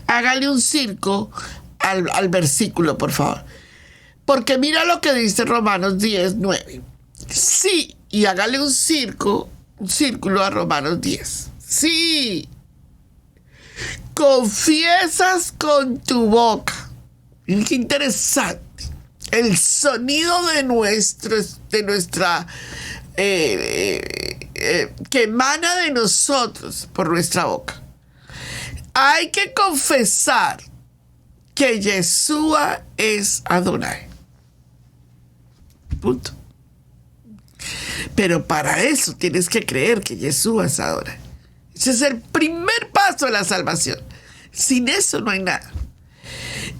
Hágale un círculo al versículo, por favor. Porque mira lo que dice Romanos 10, 9. Sí, y hágale un círculo a Romanos 10. Sí. Confiesas con tu boca. Miren qué interesante. El sonido de nuestra que emana de nosotros por nuestra boca. Hay que confesar que Yeshua es Adonai. Punto. Pero para eso tienes que creer que Yeshua es Adonai. Ese es el primer paso de la salvación. Sin eso no hay nada.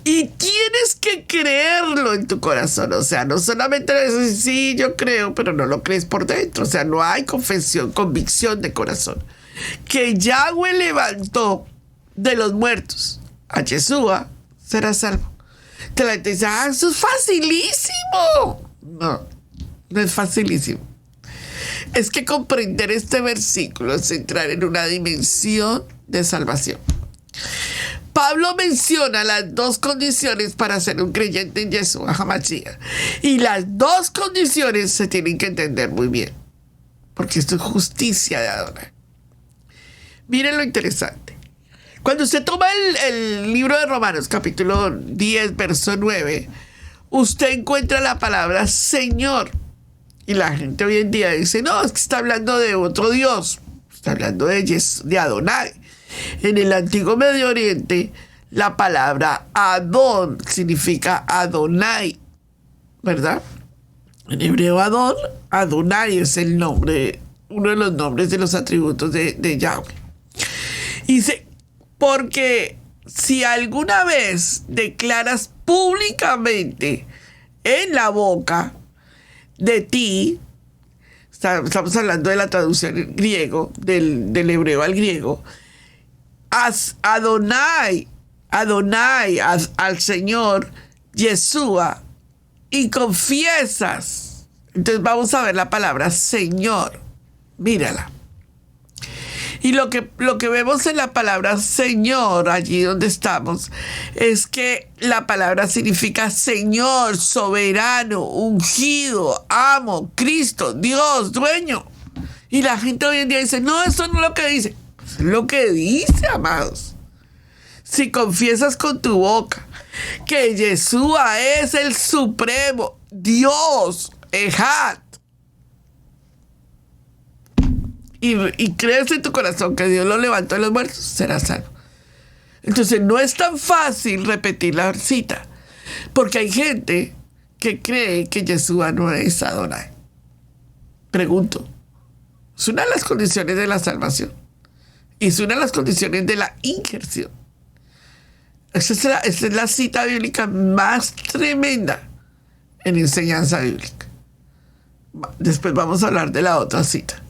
Y tienes que creerlo en tu corazón. O sea, no solamente decir, sí, yo creo, pero no lo crees por dentro. O sea, no hay confesión, convicción de corazón. Que Yahweh levantó de los muertos a Yeshua, será salvo. Te la gente dice, eso es facilísimo. No, no es facilísimo. Es que comprender este versículo es entrar en una dimensión de salvación. Pablo menciona las dos condiciones para ser un creyente en Yeshua HaMashiach. Y las dos condiciones se tienen que entender muy bien. Porque esto es justicia de Adonai. Miren lo interesante. Cuando usted toma el libro de Romanos, capítulo 10, verso 9, usted encuentra la palabra Señor. Y la gente hoy en día dice, no, es que está hablando de otro Dios. Está hablando de Adonai. En el antiguo Medio Oriente, la palabra Adón significa Adonai, ¿verdad? En hebreo Adón, Adonai es el nombre, uno de los nombres de los atributos de Yahweh. Y dice, porque si alguna vez declaras públicamente en la boca de ti, estamos hablando de la traducción en griego, del hebreo al griego, Adonai, al Señor, Yeshua, y confiesas. Entonces vamos a ver la palabra Señor. Mírala. Y lo que vemos en la palabra Señor, allí donde estamos, es que la palabra significa Señor, soberano, ungido, amo, Cristo, Dios, dueño. Y la gente hoy en día dice, no, eso no es lo que dice. Es lo que dice, amados. Si confiesas con tu boca que Yeshua es el supremo Dios, Ejad, y crees en tu corazón que Dios lo levantó de los muertos, serás salvo. Entonces no es tan fácil repetir la cita, porque hay gente que cree que Yeshua no es Adonai. Pregunto, es una de las condiciones de la salvación. Y es una de las condiciones de la injerción. Esa es la cita bíblica más tremenda en enseñanza bíblica. Después vamos a hablar de la otra cita.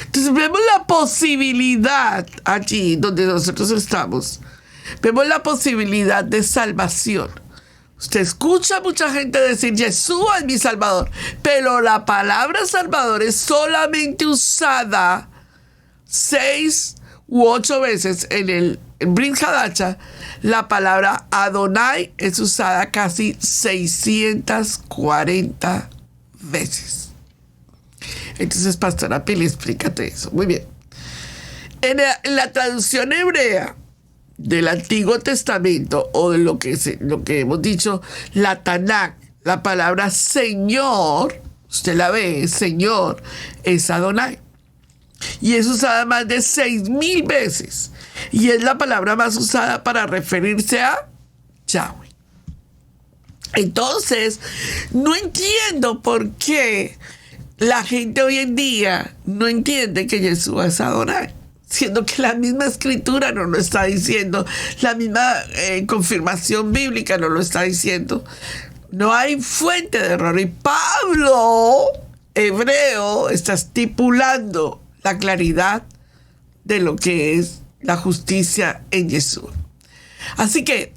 Entonces vemos la posibilidad allí donde nosotros estamos. Vemos la posibilidad de salvación. Usted escucha a mucha gente decir, Yeshua es mi Salvador. Pero la palabra Salvador es solamente usada 6 u 8 veces en Brit Hadasha. La palabra Adonai es usada casi 640 veces. Entonces, Pastora Pili, explícate eso. Muy bien. En la traducción hebrea del Antiguo Testamento, o de lo que hemos dicho, la Tanakh, la palabra Señor, usted la ve, Señor, es Adonai. Y es usada más de 6,000 veces. Y es la palabra más usada para referirse a Yahweh. Entonces, no entiendo por qué la gente hoy en día no entiende que Yeshua es Adonai, siendo que la misma escritura no lo está diciendo, la misma confirmación bíblica no lo está diciendo. No hay fuente de error. Y Pablo, hebreo, está estipulando la claridad de lo que es la justicia en Yeshua. Así que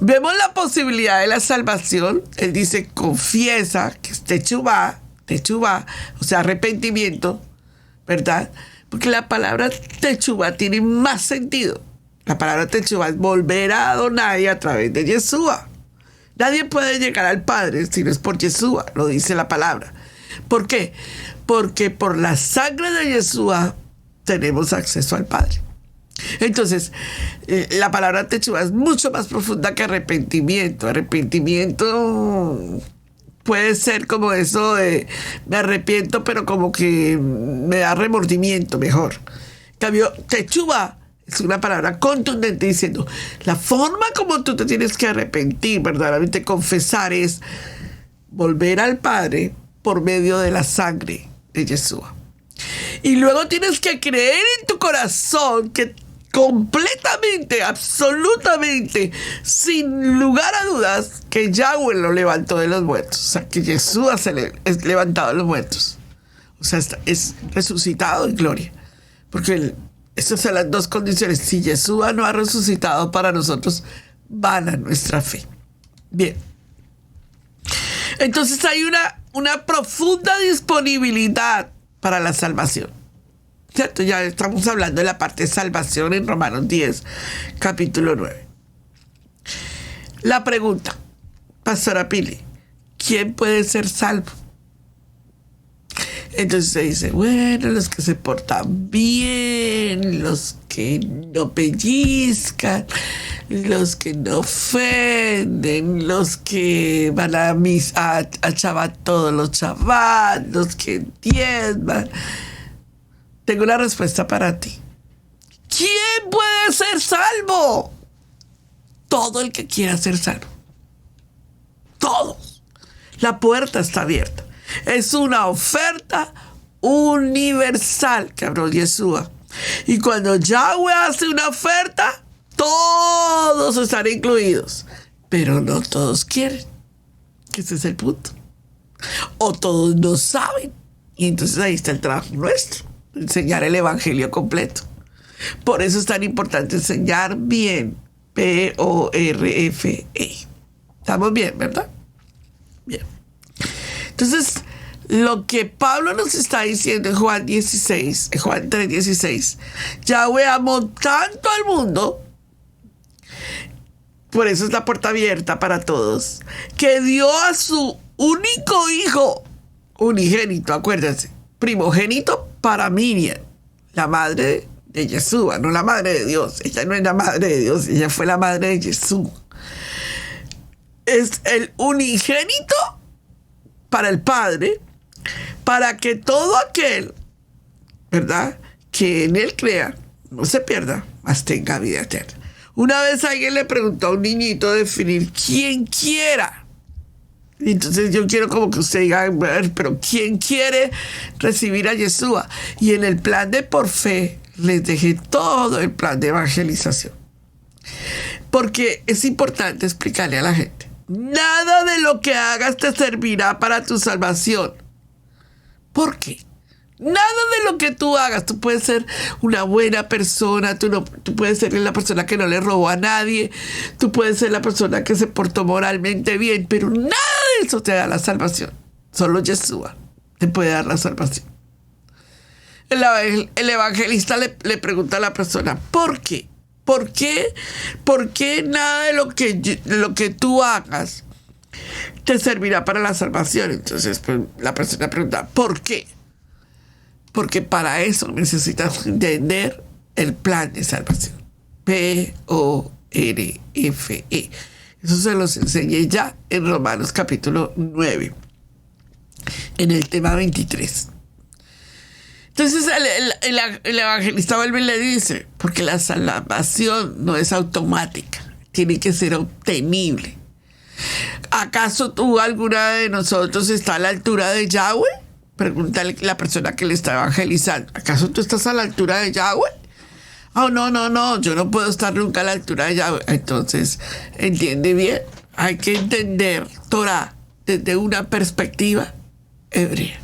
vemos la posibilidad de la salvación. Él dice, confiesa, que es techubá, o sea, arrepentimiento, ¿verdad? Porque la palabra techubá tiene más sentido. La palabra techubá es volver a Adonai a través de Yeshua. Nadie puede llegar al Padre si no es por Yeshua, lo dice la palabra. ¿Por qué? Porque por la sangre de Yeshua tenemos acceso al Padre. Entonces, la palabra techubá es mucho más profunda que arrepentimiento. Arrepentimiento puede ser como eso de me arrepiento, pero como que me da remordimiento mejor. En cambio, techubá es una palabra contundente diciendo la forma como tú te tienes que arrepentir, verdaderamente confesar, es volver al Padre por medio de la sangre de Yeshua. Y luego tienes que creer en tu corazón que completamente, absolutamente, sin lugar a dudas, que Yahweh lo levantó de los muertos. O sea, que Yeshua es levantado de los muertos. O sea, es resucitado en gloria. Porque estas son las dos condiciones. Si Yeshua no ha resucitado para nosotros, vana nuestra fe. Bien. Entonces hay una profunda disponibilidad para la salvación. ¿Cierto? Ya estamos hablando de la parte de salvación en Romanos 10, capítulo 9. La pregunta, Pastora Pili, ¿quién puede ser salvo? Entonces se dice, bueno, los que se portan bien, los que no pellizcan, los que no ofenden, los que van a Shabbat todos los Shabbat, los que diezman. Tengo una respuesta para ti. ¿Quién puede ser salvo? Todo el que quiera ser salvo. Todos. La puerta está abierta. Es una oferta universal que abrió Yeshua. Y cuando Yahweh hace una oferta, todos están incluidos. Pero no todos quieren. Ese es el punto. O todos no saben. Y entonces ahí está el trabajo nuestro. Enseñar el evangelio completo. Por eso es tan importante enseñar bien. P-O-R-F-E. ¿Estamos bien, verdad? Bien. Entonces, lo que Pablo nos está diciendo en Juan 3:16, Yahweh amó tanto al mundo, por eso es la puerta abierta para todos, que dio a su único hijo, unigénito, acuérdense, primogénito para Miriam, la madre de Yeshua, no la madre de Dios. Ella no es la madre de Dios, ella fue la madre de Yeshua. Es el unigénito para el Padre, para que todo aquel, ¿verdad?, que en él crea, no se pierda, mas tenga vida eterna. Una vez alguien le preguntó a un niñito definir quién quiera. Entonces yo quiero como que usted diga, pero ¿quién quiere recibir a Yeshua? Y en el plan de por fe les dejé todo el plan de evangelización. Porque es importante explicarle a la gente. Nada de lo que hagas te servirá para tu salvación. ¿Por qué? Nada de lo que tú hagas. Tú puedes ser una buena persona, tú puedes ser la persona que no le robó a nadie, tú puedes ser la persona que se portó moralmente bien, pero nada de eso te da la salvación. Solo Yeshua te puede dar la salvación. El evangelista le pregunta a la persona, ¿por qué? ¿Por qué nada de lo que tú hagas te servirá para la salvación? Entonces pues, la persona pregunta, ¿por qué? Porque para eso necesitas entender el plan de salvación. P-O-R-F-E. Eso se los enseñé ya en Romanos capítulo 9, en el tema 23. Entonces el evangelista vuelve y le dice, porque la salvación no es automática, tiene que ser obtenible. ¿Acaso tú, alguna de nosotros, está a la altura de Yahweh? Pregúntale la persona que le está evangelizando. ¿Acaso tú estás a la altura de Yahweh? Oh, no, yo no puedo estar nunca a la altura de Yahweh. Entonces, entiende bien, hay que entender Torah desde una perspectiva hebrea.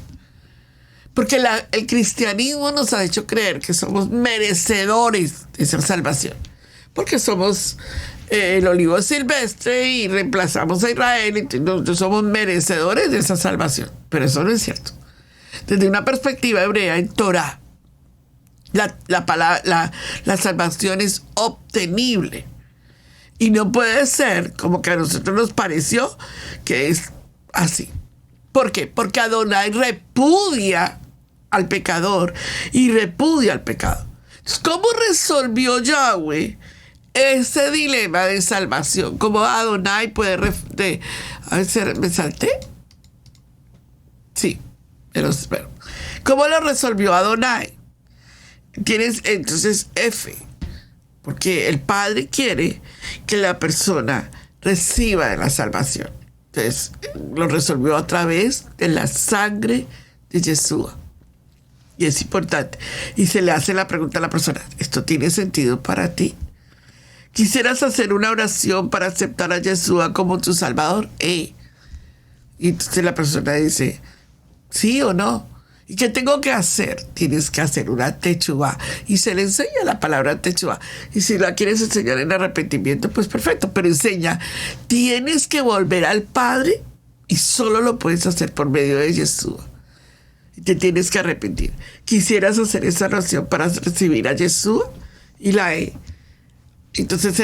Porque el cristianismo nos ha hecho creer que somos merecedores de esa salvación. Porque somos el olivo silvestre y reemplazamos a Israel, y nosotros somos merecedores de esa salvación. Pero eso no es cierto. Desde una perspectiva hebrea, en Torah, la salvación es obtenible. Y no puede ser como que a nosotros nos pareció que es así. ¿Por qué? Porque Adonai repudia al pecador y repudia al pecado. Entonces, ¿cómo resolvió Yahweh ese dilema de salvación? ¿Cómo Adonai puede... a ver, ¿me salté? Sí, pero espero. ¿Cómo lo resolvió Adonai? Tienes entonces F, porque el Padre quiere que la persona reciba la salvación. Entonces, lo resolvió a través de la sangre de Yeshua. Y es importante. Y se le hace la pregunta a la persona, ¿esto tiene sentido para ti? ¿Quisieras hacer una oración para aceptar a Yeshua como tu Salvador? Y entonces la persona dice, ¿sí o no? ¿Y qué tengo que hacer? Tienes que hacer una techuvá. Y se le enseña la palabra techuvá. Y si la quieres enseñar en arrepentimiento, pues perfecto. Pero enseña, tienes que volver al Padre y solo lo puedes hacer por medio de Yeshua. Y te tienes que arrepentir. ¿Quisieras hacer esa oración para recibir a Yeshua? Y la E. Entonces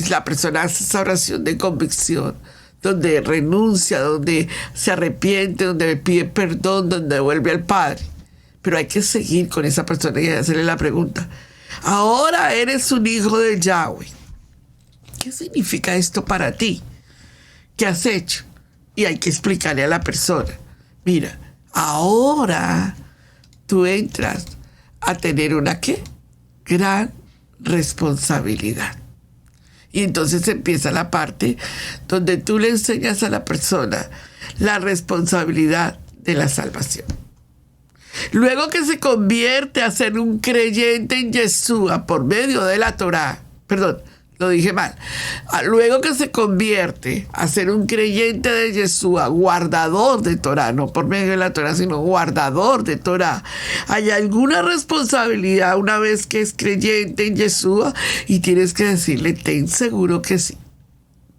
la persona hace esa oración de convicción, donde renuncia, donde se arrepiente, donde pide perdón, donde vuelve al Padre. Pero hay que seguir con esa persona y hacerle la pregunta. Ahora eres un hijo de Yahweh. ¿Qué significa esto para ti? ¿Qué has hecho? Y hay que explicarle a la persona. Mira, ahora tú entras a tener una ¿qué? Gran responsabilidad. Y entonces empieza la parte donde tú le enseñas a la persona la responsabilidad de la salvación. Luego que se convierte a ser un creyente en Yeshua por medio de la Torah, perdón, lo dije mal. Luego que se convierte a ser un creyente de Yeshua, guardador de Torah, no por medio de la Torah, sino guardador de Torah, hay alguna responsabilidad una vez que es creyente en Yeshua y tienes que decirle, ten seguro que sí.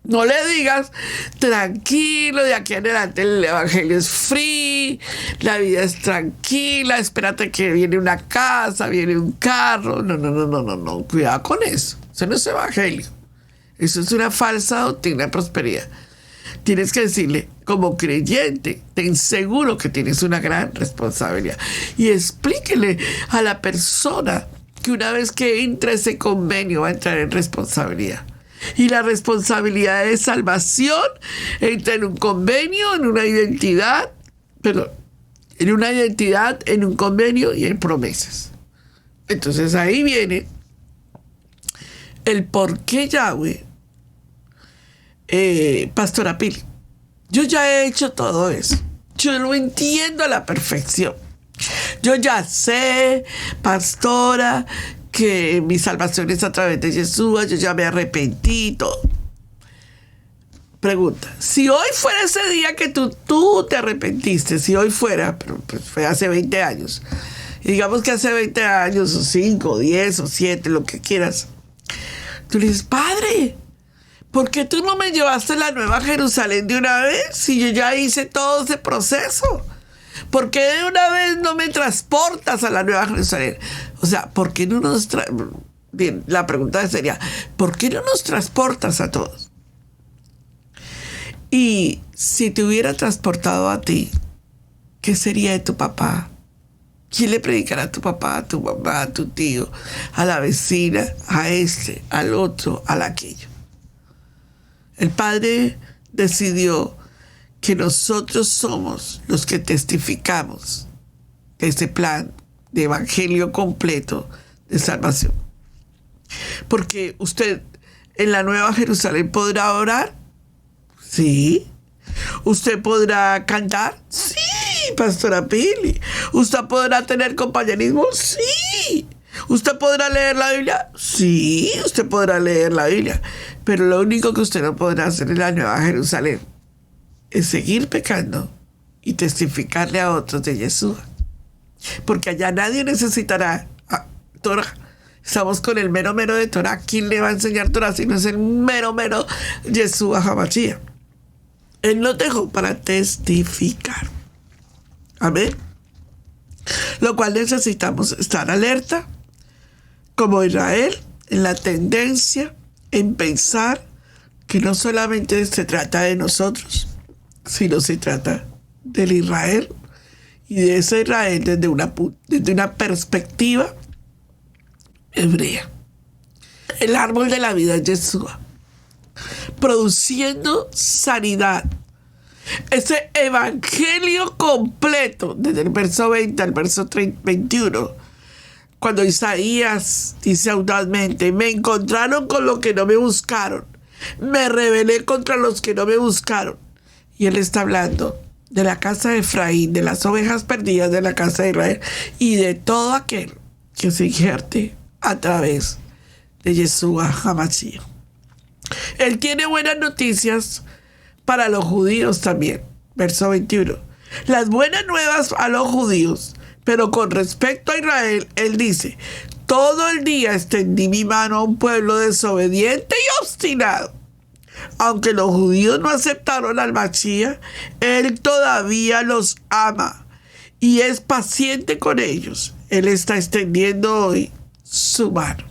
No le digas, tranquilo, de aquí en adelante el evangelio es free, la vida es tranquila, espérate que viene una casa, viene un carro. No, cuidado con eso. Eso no es evangelio. Eso es una falsa doctrina de prosperidad. Tienes que decirle, como creyente, ten seguro que tienes una gran responsabilidad. Y explíquele a la persona que una vez que entra ese convenio va a entrar en responsabilidad. Y la responsabilidad de salvación entra en un convenio, en una identidad, en un convenio y en promesas. Entonces ahí viene el por qué Yahweh, Pastora Pili. Yo ya he hecho todo eso. Yo lo entiendo a la perfección. Yo ya sé, pastora, que mi salvación es a través de Yeshua. Yo ya me arrepentí, todo. Pregunta, si hoy fuera ese día que tú te arrepentiste, si hoy fuera, pero pues fue hace 20 años, y digamos que hace 20 años, o 5, o 10, o 7, lo que quieras, tú le dices, Padre, ¿por qué tú no me llevaste a la Nueva Jerusalén de una vez si yo ya hice todo ese proceso? ¿Por qué de una vez no me transportas a la Nueva Jerusalén? O sea, ¿por qué no nos... Bien, la pregunta sería, ¿por qué no nos transportas a todos? Y si te hubiera transportado a ti, ¿qué sería de tu papá? ¿Quién le predicará a tu papá, a tu mamá, a tu tío, a la vecina, a este, al otro, al aquello? El Padre decidió que nosotros somos los que testificamos de ese plan de evangelio completo de salvación. Porque usted en la Nueva Jerusalén podrá orar, Sí. ¿Usted podrá cantar? Sí, Pastora Pili. ¿Usted podrá tener compañerismo? Sí. ¿Usted podrá leer la Biblia? Sí, usted podrá leer la Biblia. Pero lo único que usted no podrá hacer en la Nueva Jerusalén es seguir pecando y testificarle a otros de Yeshua. Porque allá nadie necesitará Torah. Estamos con el mero de Torah. ¿Quién le va a enseñar Torah si no es el mero Yeshua HaMashiach? Él nos dejó para testificar. Amén. Lo cual necesitamos estar alerta, como Israel, en la tendencia, en pensar que no solamente se trata de nosotros, sino se trata del Israel, y de ese Israel desde una perspectiva hebrea. El árbol de la vida es Yeshua, produciendo sanidad. Ese evangelio completo, desde el verso 20 al verso 21, cuando Isaías dice audazmente: me encontraron con los que no me buscaron, me rebelé contra los que no me buscaron. Y él está hablando de la casa de Efraín, de las ovejas perdidas de la casa de Israel y de todo aquel que se injerte a través de Yeshua HaMashiach. Él tiene buenas noticias para los judíos también. Verso 21. Las buenas nuevas a los judíos, pero con respecto a Israel, él dice: todo el día extendí mi mano a un pueblo desobediente y obstinado. Aunque los judíos no aceptaron al Mashiach, él todavía los ama y es paciente con ellos. Él está extendiendo hoy su mano.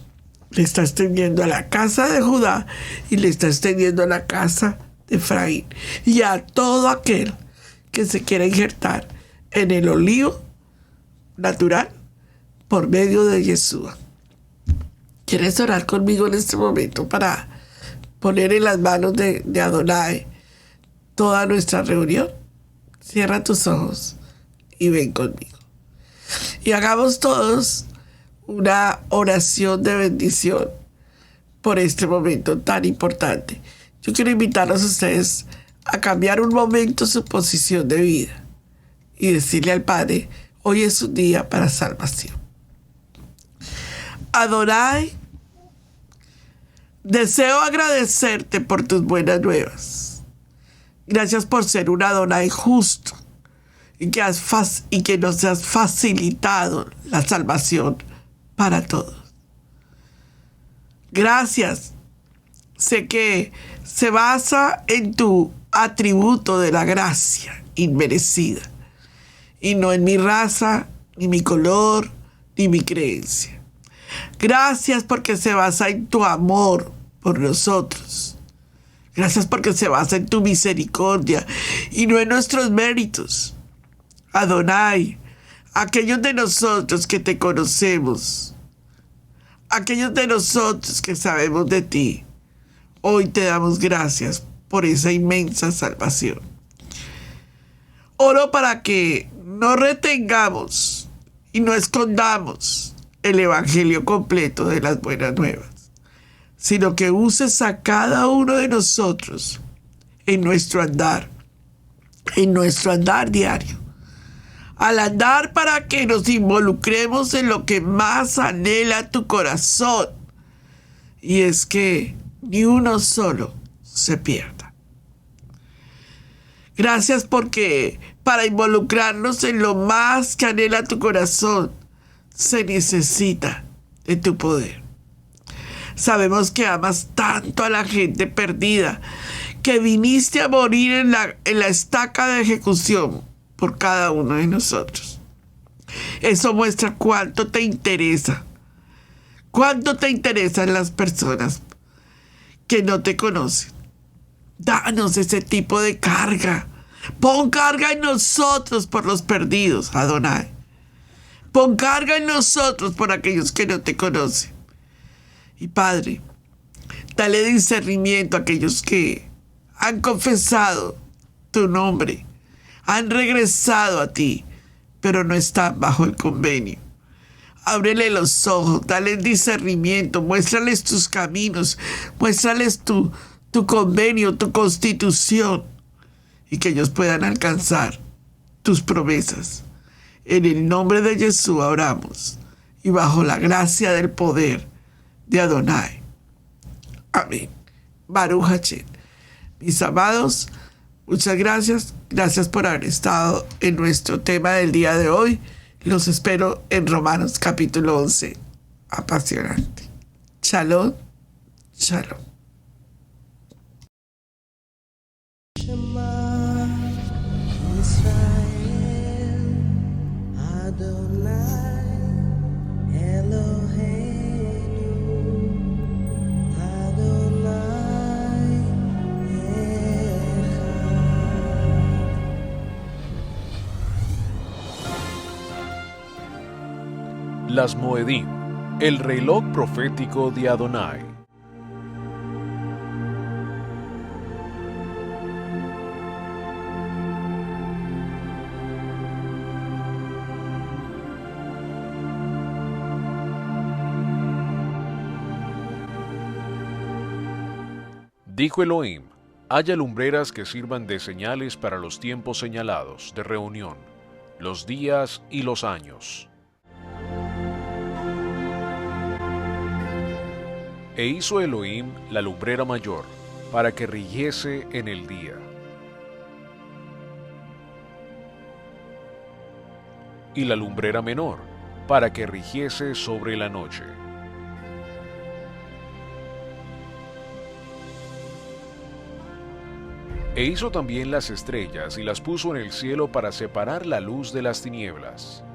Le está extendiendo a la casa de Judá y le está extendiendo a la casa de Efraín y a todo aquel que se quiera injertar en el olivo natural por medio de Yeshua. ¿Quieres orar conmigo en este momento para poner en las manos de Adonai toda nuestra reunión? Cierra tus ojos y ven conmigo. Y hagamos todos una oración de bendición por este momento tan importante. Yo quiero invitarlos a ustedes a cambiar un momento su posición de vida y decirle al Padre: hoy es un día para salvación. Adonai, deseo agradecerte por tus buenas nuevas. Gracias por ser un Adonai justo y que nos has facilitado la salvación para todos. Gracias. Sé que se basa en tu atributo de la gracia inmerecida y no en mi raza, ni mi color, ni mi creencia. Gracias porque se basa en tu amor por nosotros. Gracias porque se basa en tu misericordia y no en nuestros méritos. Adonai, aquellos de nosotros que te conocemos, aquellos de nosotros que sabemos de ti, hoy te damos gracias por esa inmensa salvación. Oro para que no retengamos y no escondamos el evangelio completo de las buenas nuevas, sino que uses a cada uno de nosotros en nuestro andar diario. Al andar para que nos involucremos en lo que más anhela tu corazón, y es que ni uno solo se pierda. Gracias porque para involucrarnos en lo más que anhela tu corazón, se necesita de tu poder. Sabemos que amas tanto a la gente perdida, que viniste a morir en la estaca de ejecución por cada uno de nosotros. Eso muestra cuánto te interesa en las personas que no te conocen. Danos ese tipo de carga. Pon carga en nosotros por los perdidos, Adonai. Pon carga en nosotros por aquellos que no te conocen. Y Padre, dale discernimiento a aquellos que han confesado tu nombre, han regresado a ti, pero no están bajo el convenio. Ábrele los ojos, dale discernimiento, muéstrales tus caminos, muéstrales tu tu convenio, tu constitución, y que ellos puedan alcanzar tus promesas. En el nombre de Jesús oramos y bajo la gracia del poder de Adonai. Amén. Baruch Hashem. Mis amados, muchas gracias. Gracias por haber estado en nuestro tema del día de hoy. Los espero en Romanos capítulo 11. Apasionante. Shalom. Shalom. Shema Israel Adonai Eloheinu Adonai Echad. Las Moedim, el reloj profético de Adonai. Dijo Elohim: haya lumbreras que sirvan de señales para los tiempos señalados de reunión, los días y los años. E hizo Elohim la lumbrera mayor, para que rigiese en el día. Y la lumbrera menor, para que rigiese sobre la noche. E hizo también las estrellas y las puso en el cielo para separar la luz de las tinieblas.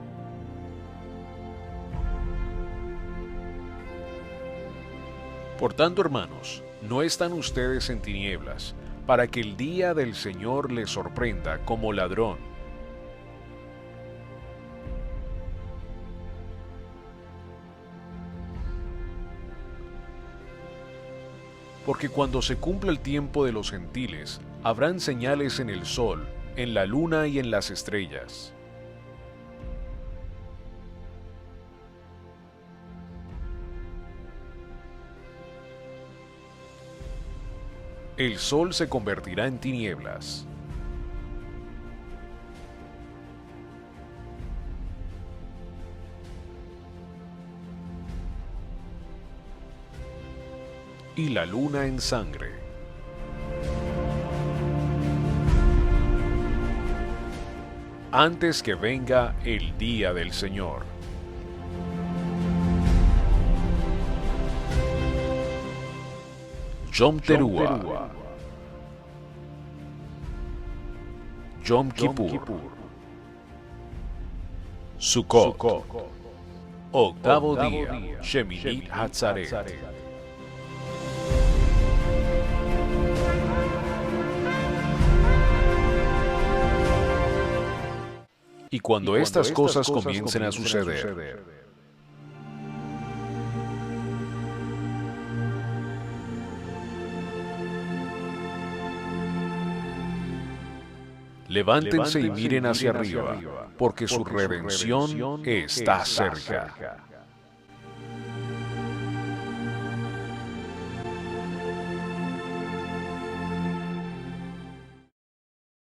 Por tanto, hermanos, no están ustedes en tinieblas, para que el día del Señor les sorprenda como ladrón. Porque cuando se cumpla el tiempo de los gentiles, habrán señales en el sol, en la luna y en las estrellas. El sol se convertirá en tinieblas. Y la luna en sangre. Antes que venga el día del Señor. Yom Teruah, Yom Kippur, Sukkot, octavo día, Sheminit Hatzaret. Y cuando estas cosas comiencen a suceder, levántense y miren hacia arriba, porque su redención está cerca.